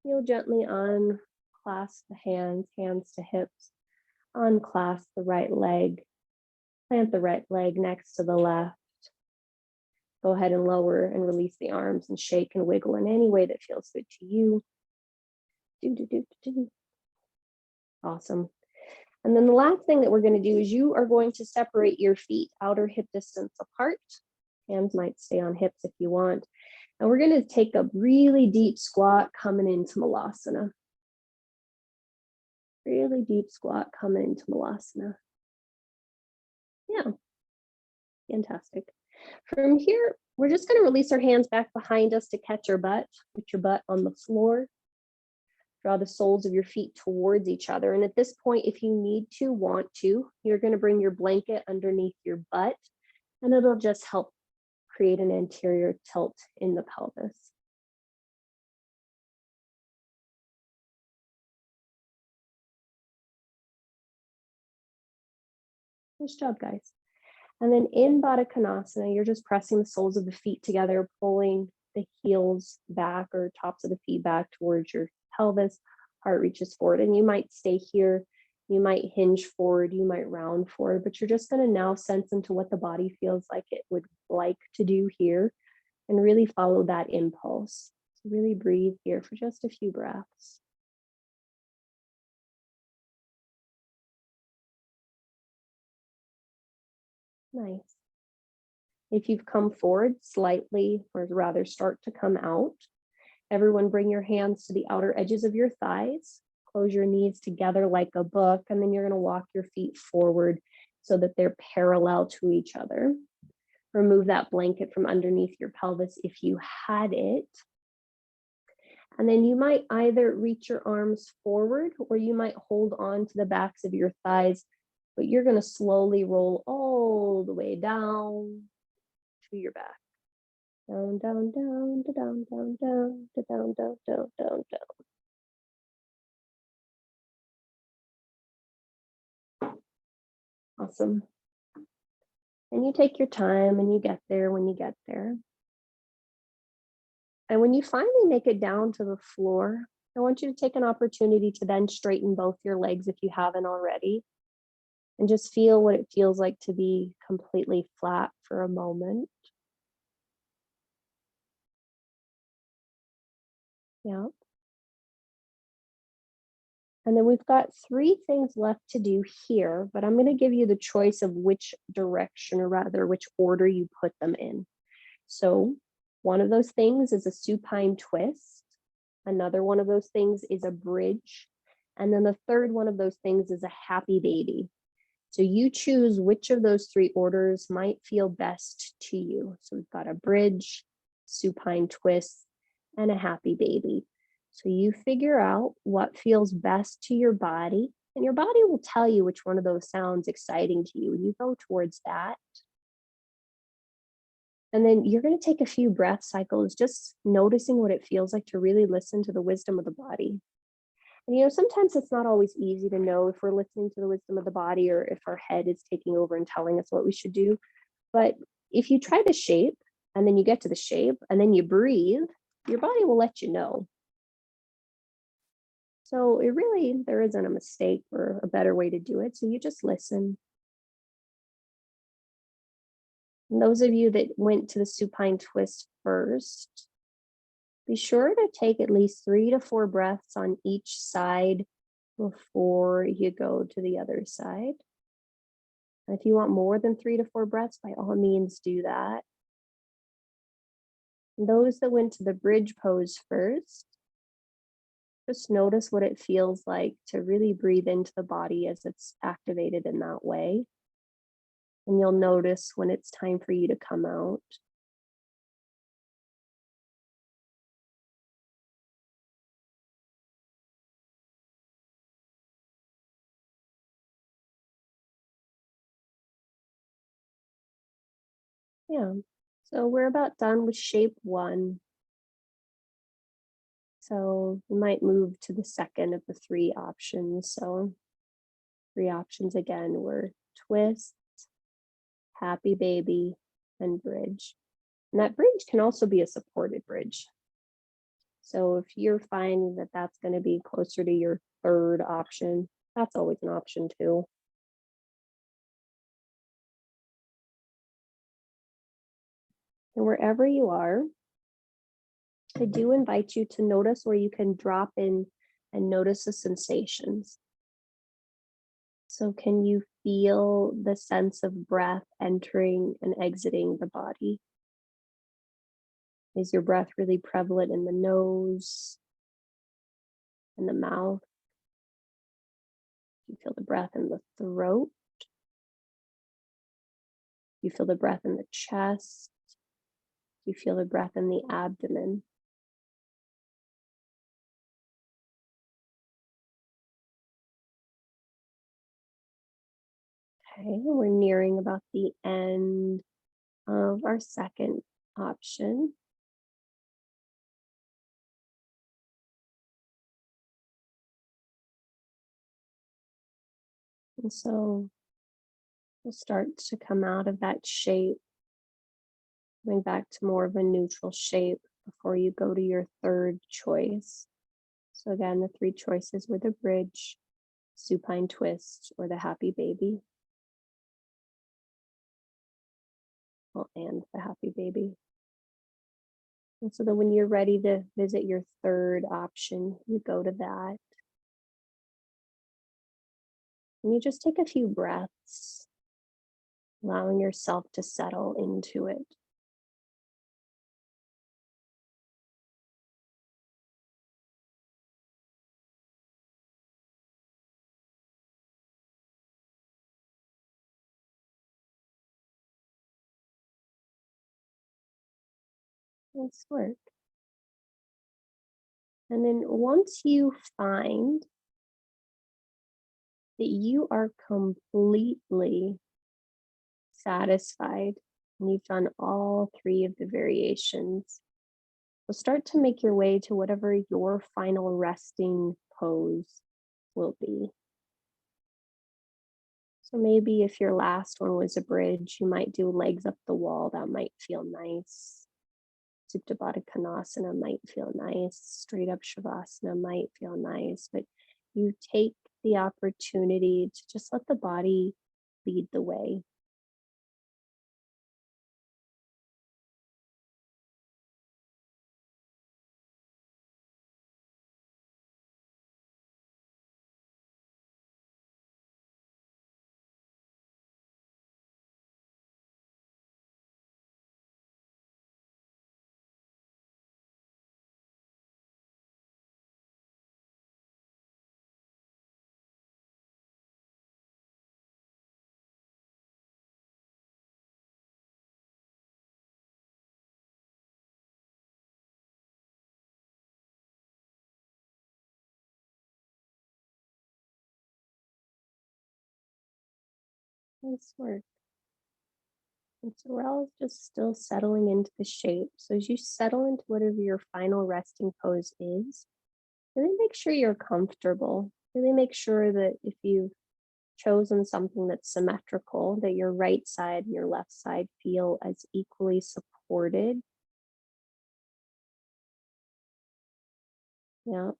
you'll gently unclasp the hands, hands to hips, unclasp the right leg, plant the right leg next to the left. Go ahead and lower and release the arms and shake and wiggle in any way that feels good to you. Awesome. And then the last thing that we're going to do is you are going to separate your feet outer hip distance apart. Hands might stay on hips if you want. And we're going to take a really deep squat coming into Malasana. Really deep squat coming into Malasana. Yeah, fantastic. From here, we're just going to release our hands back behind us to catch our butt. Put your butt on the floor. Draw the soles of your feet towards each other. And at this point, if you need to, want to, you're going to bring your blanket underneath your butt, and it'll just help create an anterior tilt in the pelvis. Nice job, guys. And then in Baddha Konasana, you're just pressing the soles of the feet together, pulling the heels back or tops of the feet back towards your pelvis. Heart reaches forward, and you might stay here. You might hinge forward, you might round forward, but you're just going to now sense into what the body feels like it would like to do here and really follow that impulse. So really breathe here for just a few breaths. Nice. If you've come forward slightly, or rather start to come out, everyone bring your hands to the outer edges of your thighs. Close your knees together like a book, and then you're going to walk your feet forward so that they're parallel to each other. Remove that blanket from underneath your pelvis if you had it. And then you might either reach your arms forward or you might hold on to the backs of your thighs, but you're going to slowly roll all the way down to your back. Down, down, down, down, down, down, down, down, down, down, down. Awesome. And you take your time and you get there when you get there. And when you finally make it down to the floor, I want you to take an opportunity to then straighten both your legs if you haven't already. And just feel what it feels like to be completely flat for a moment. Yeah. And then we've got 3 things left to do here, but I'm going to give you the choice of which direction, or rather which order you put them in. So one of those things is a supine twist. Another one of those things is a bridge. And then the third one of those things is a happy baby. So you choose which of those three orders might feel best to you. So we've got a bridge, supine twist, and a happy baby. So you figure out what feels best to your body, and your body will tell you which one of those sounds exciting to you. You go towards that. And then you're going to take a few breath cycles, just noticing what it feels like to really listen to the wisdom of the body. And sometimes it's not always easy to know if we're listening to the wisdom of the body or if our head is taking over and telling us what we should do. But if you try the shape and then you get to the shape and then you breathe, your body will let you know. So there isn't a mistake or a better way to do it. So you just listen. And those of you that went to the supine twist first, be sure to take at least 3 to 4 breaths on each side before you go to the other side. And if you want more than 3 to 4 breaths, by all means do that. And those that went to the bridge pose first, just notice what it feels like to really breathe into the body as it's activated in that way. And you'll notice when it's time for you to come out. Yeah. So we're about done with shape 1. So we might move to the second of the 3 options. So 3 options again were twist, happy baby, and bridge. And that bridge can also be a supported bridge. So if you're finding that that's going to be closer to your third option, that's always an option too. And wherever you are, I do invite you to notice where you can drop in and notice the sensations. So can you feel the sense of breath entering and exiting the body? Is your breath really prevalent in the nose, in the mouth? You feel the breath in the throat? You feel the breath in the chest? You feel the breath in the abdomen? Okay, we're nearing about the end of our second option. And so we'll start to come out of that shape, going back to more of a neutral shape before you go to your third choice. So again, the 3 choices were the bridge, supine twist, or the happy baby. Well, and the happy baby. And so that when you're ready to visit your third option, you go to that. And you just take a few breaths, allowing yourself to settle into it. Nice work. And then once you find that you are completely satisfied and you've done all 3 of the variations, you'll start to make your way to whatever your final resting pose will be. So maybe if your last one was a bridge, you might do legs up the wall. That might feel nice. Supta Baddha Konasana might feel nice. Straight up Shavasana might feel nice. But you take the opportunity to just let the body lead the way. Nice work. And so we're all just still settling into the shape. So as you settle into whatever your final resting pose is, really make sure you're comfortable. Really make sure that if you've chosen something that's symmetrical, that your right side and your left side feel as equally supported. Yeah.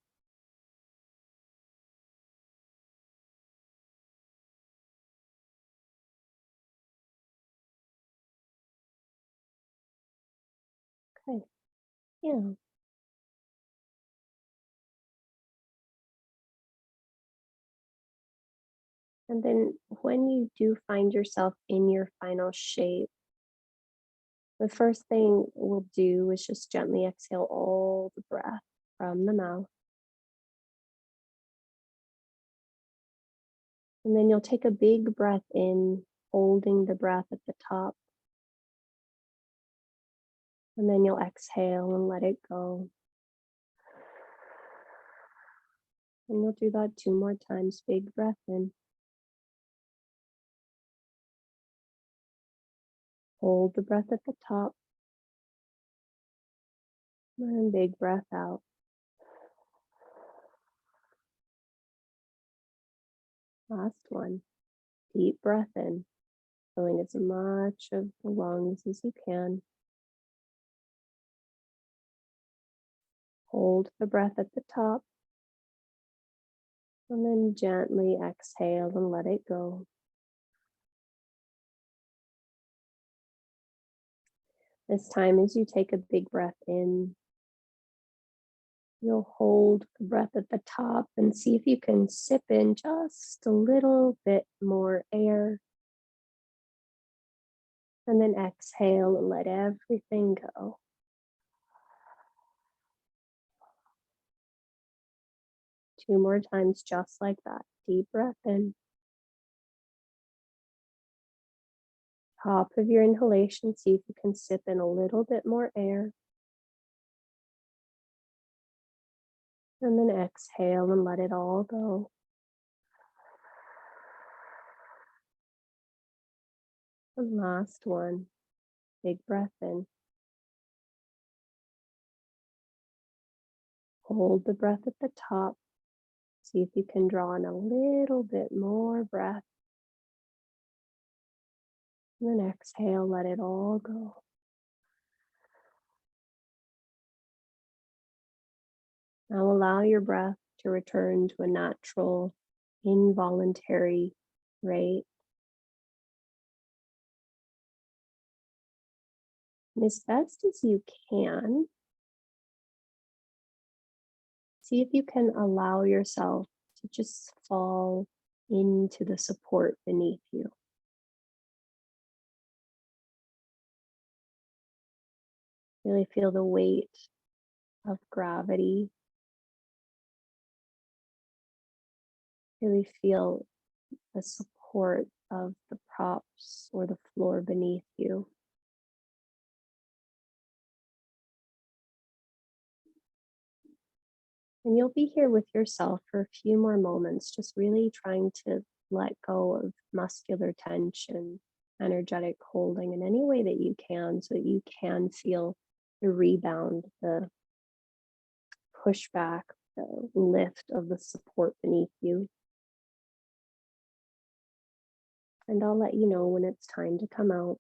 Okay. Yeah. And then when you do find yourself in your final shape, the first thing we'll do is just gently exhale all the breath from the mouth. And then you'll take a big breath in, holding the breath at the top. And then you'll exhale and let it go. And you'll do that 2 more times. Big breath in. Hold the breath at the top. And big breath out. Last one. Deep breath in, filling as much of the lungs as you can. Hold the breath at the top. And then gently exhale and let it go. This time, as you take a big breath in, you'll hold the breath at the top and see if you can sip in just a little bit more air. And then exhale and let everything go. 2 more times, just like that. Deep breath in. Top of your inhalation, see if you can sip in a little bit more air. And then exhale and let it all go. And last one. Big breath in. Hold the breath at the top. See if you can draw in a little bit more breath. And then exhale, let it all go. Now allow your breath to return to a natural, involuntary rate. And as best as you can, see if you can allow yourself to just fall into the support beneath you. Really feel the weight of gravity. Really feel the support of the props or the floor beneath you. And you'll be here with yourself for a few more moments, just really trying to let go of muscular tension, energetic holding in any way that you can so that you can feel the rebound, the pushback, the lift of the support beneath you. And I'll let you know when it's time to come out.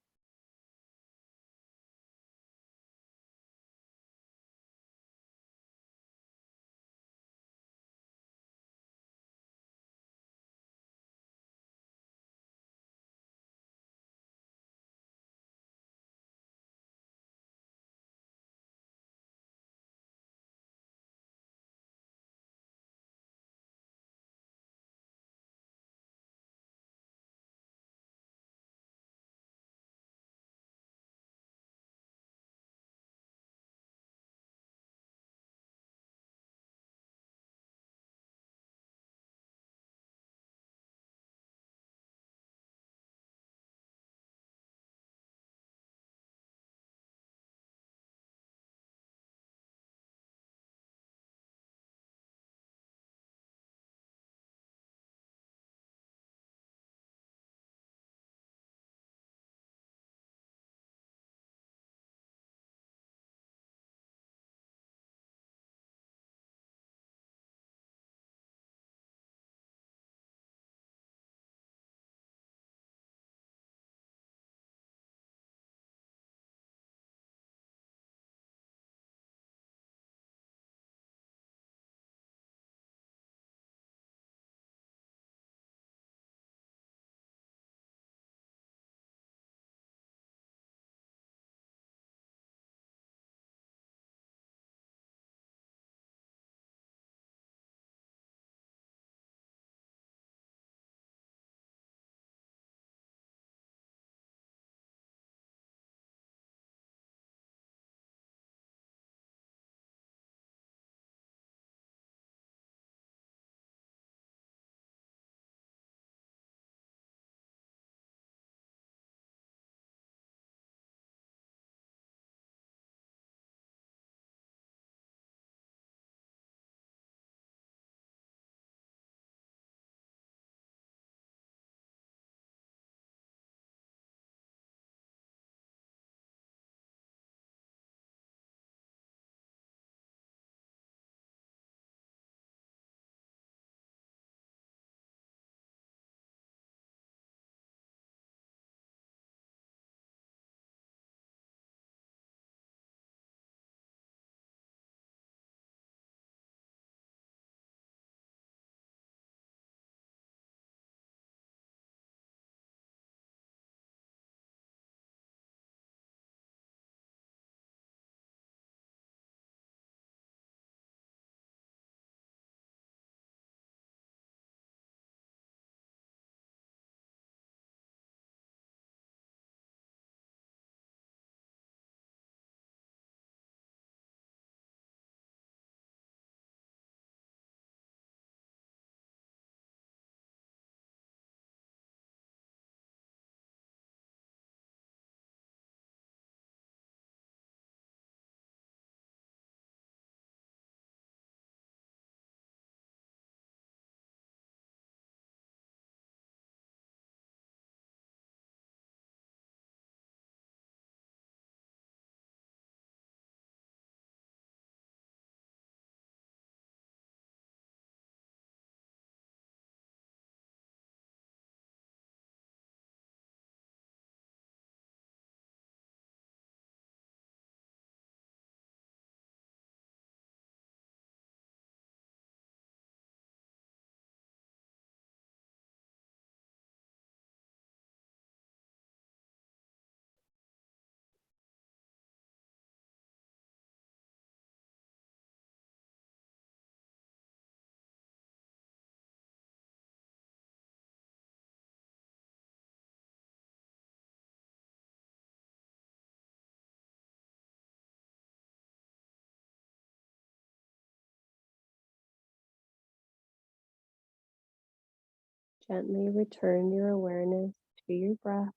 Gently return your awareness to your breath.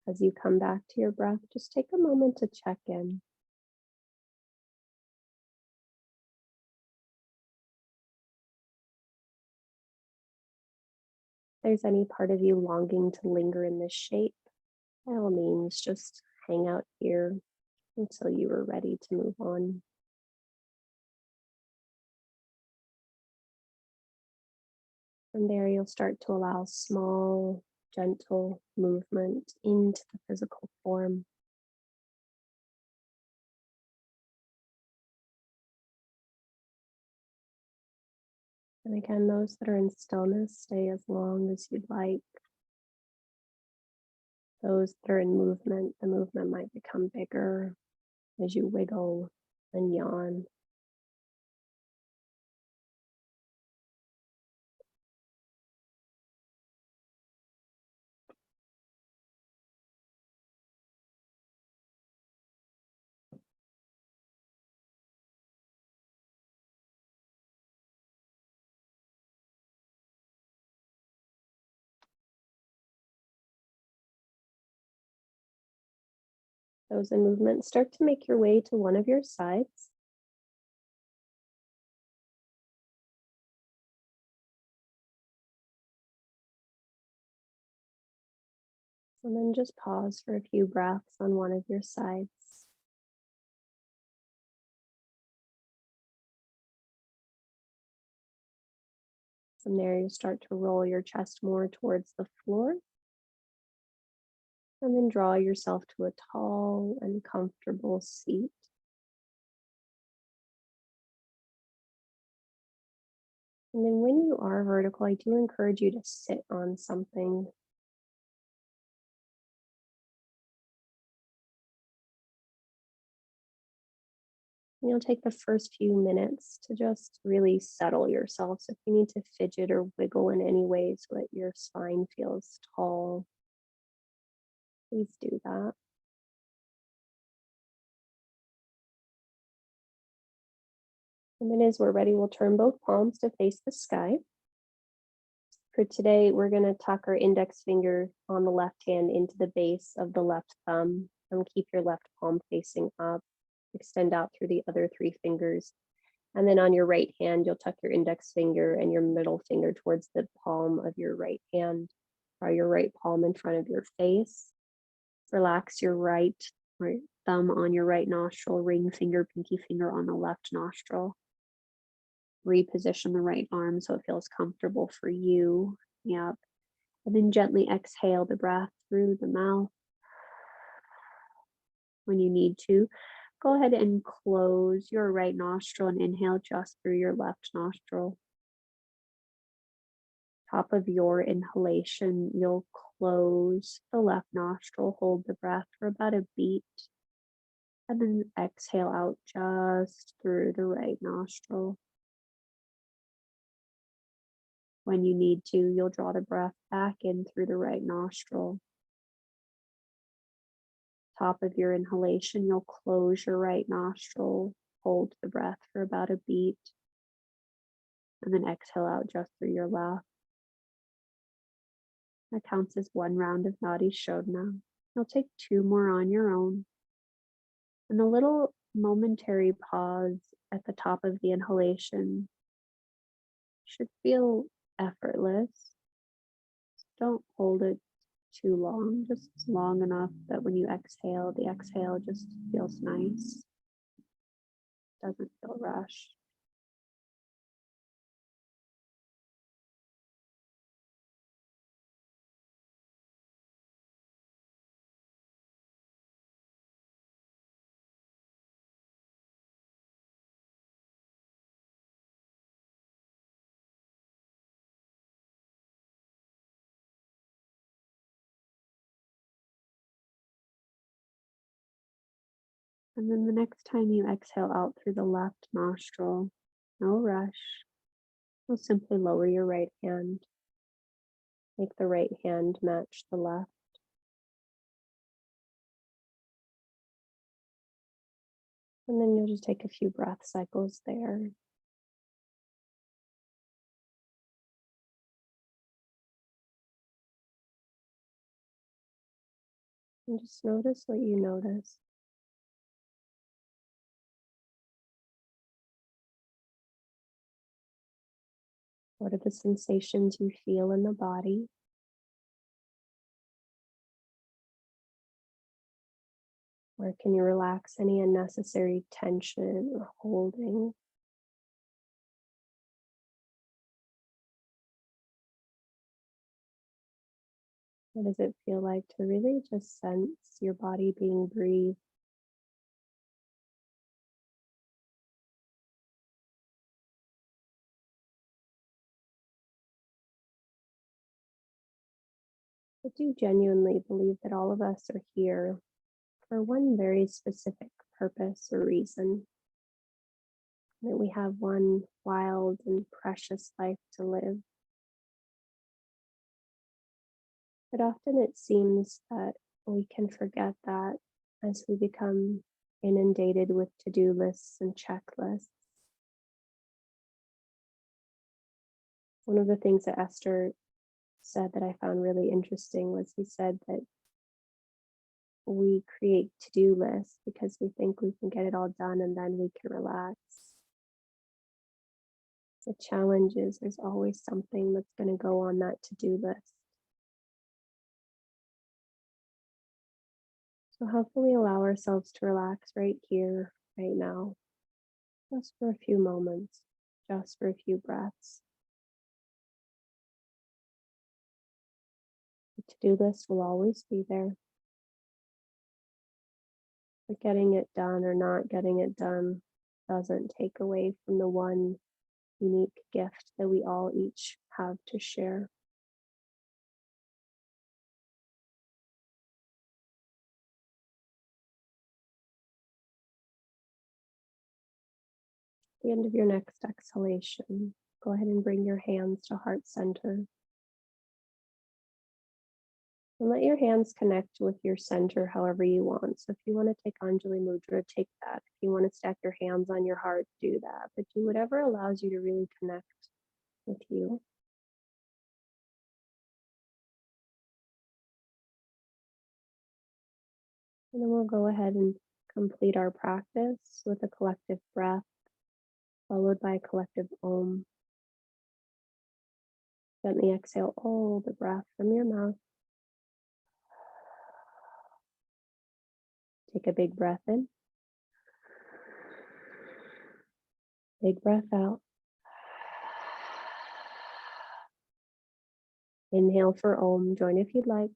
As you come back to your breath, just take a moment to check in. If there's any part of you longing to linger in this shape, by all means, just hang out here until you are ready to move on. From there, you'll start to allow small, gentle movement into the physical form. And again, those that are in stillness, stay as long as you'd like. Those that are in movement, the movement might become bigger as you wiggle and yawn. Those in movement, start to make your way to one of your sides. And then just pause for a few breaths on one of your sides. From there, you start to roll your chest more towards the floor. And then draw yourself to a tall and comfortable seat. And then when you are vertical, I do encourage you to sit on something. And you'll take the first few minutes to just really settle yourself. So if you need to fidget or wiggle in any way so that your spine feels tall, please do that. And then as we're ready, we'll turn both palms to face the sky. For today, we're going to tuck our index finger on the left hand into the base of the left thumb and keep your left palm facing up. Extend out through the other three fingers. And then on your right hand, you'll tuck your index finger and your middle finger towards the palm of your right hand, or your right palm in front of your face. Relax your right thumb on your right nostril, ring finger, pinky finger on the left nostril. Reposition the right arm so it feels comfortable for you. Yep. And then gently exhale the breath through the mouth. When you need to, go ahead and close your right nostril and inhale just through your left nostril. Top of your inhalation, you'll close the left nostril, hold the breath for about a beat, and then exhale out just through the right nostril. When you need to, you'll draw the breath back in through the right nostril. Top of your inhalation, you'll close your right nostril, hold the breath for about a beat, and then exhale out just through your left. That counts as one round of Nadi Shodhana. You'll take two more on your own. And a little momentary pause at the top of the inhalation should feel effortless. Don't hold it too long, just long enough that when you exhale, the exhale just feels nice. Doesn't feel rushed. And then the next time you exhale out through the left nostril, no rush, you'll simply lower your right hand. Make the right hand match the left. And then you'll just take a few breath cycles there. And just notice what you notice. What are the sensations you feel in the body? Where can you relax any unnecessary tension or holding? What does it feel like to really just sense your body being breathed? I do genuinely believe that all of us are here for one very specific purpose or reason. That we have one wild and precious life to live. But often it seems that we can forget that as we become inundated with to-do lists and checklists. One of the things that Esther said that I found really interesting was he said that we create to-do lists because we think we can get it all done and then we can relax. The challenge is there's always something that's going to go on that to-do list. So how can we allow ourselves to relax right here, right now, just for a few moments, just for a few breaths? The to-do list will always be there. But getting it done or not getting it done doesn't take away from the one unique gift that we all each have to share. At the end of your next exhalation, go ahead and bring your hands to heart center. And let your hands connect with your center however you want. So if you want to take Anjali Mudra, take that. If you want to stack your hands on your heart, do that. But do whatever allows you to really connect with you. And then we'll go ahead and complete our practice with a collective breath, followed by a collective Om. Gently exhale all the breath from your mouth. Take a big breath in. Big breath out. Inhale for Om. Join if you'd like.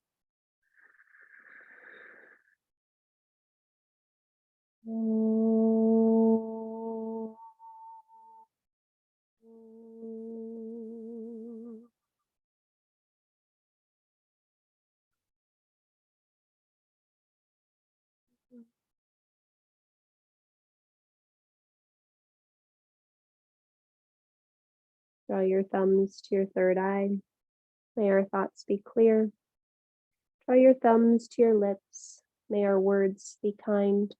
Draw your thumbs to your third eye. May our thoughts be clear. Draw your thumbs to your lips. May our words be kind.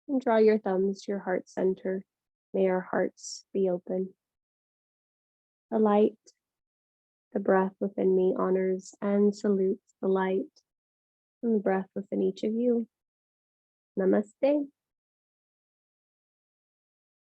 And draw your thumbs to your heart center. May our hearts be open. The light, the breath within me honors and salutes the light and the breath within each of you. Namaste.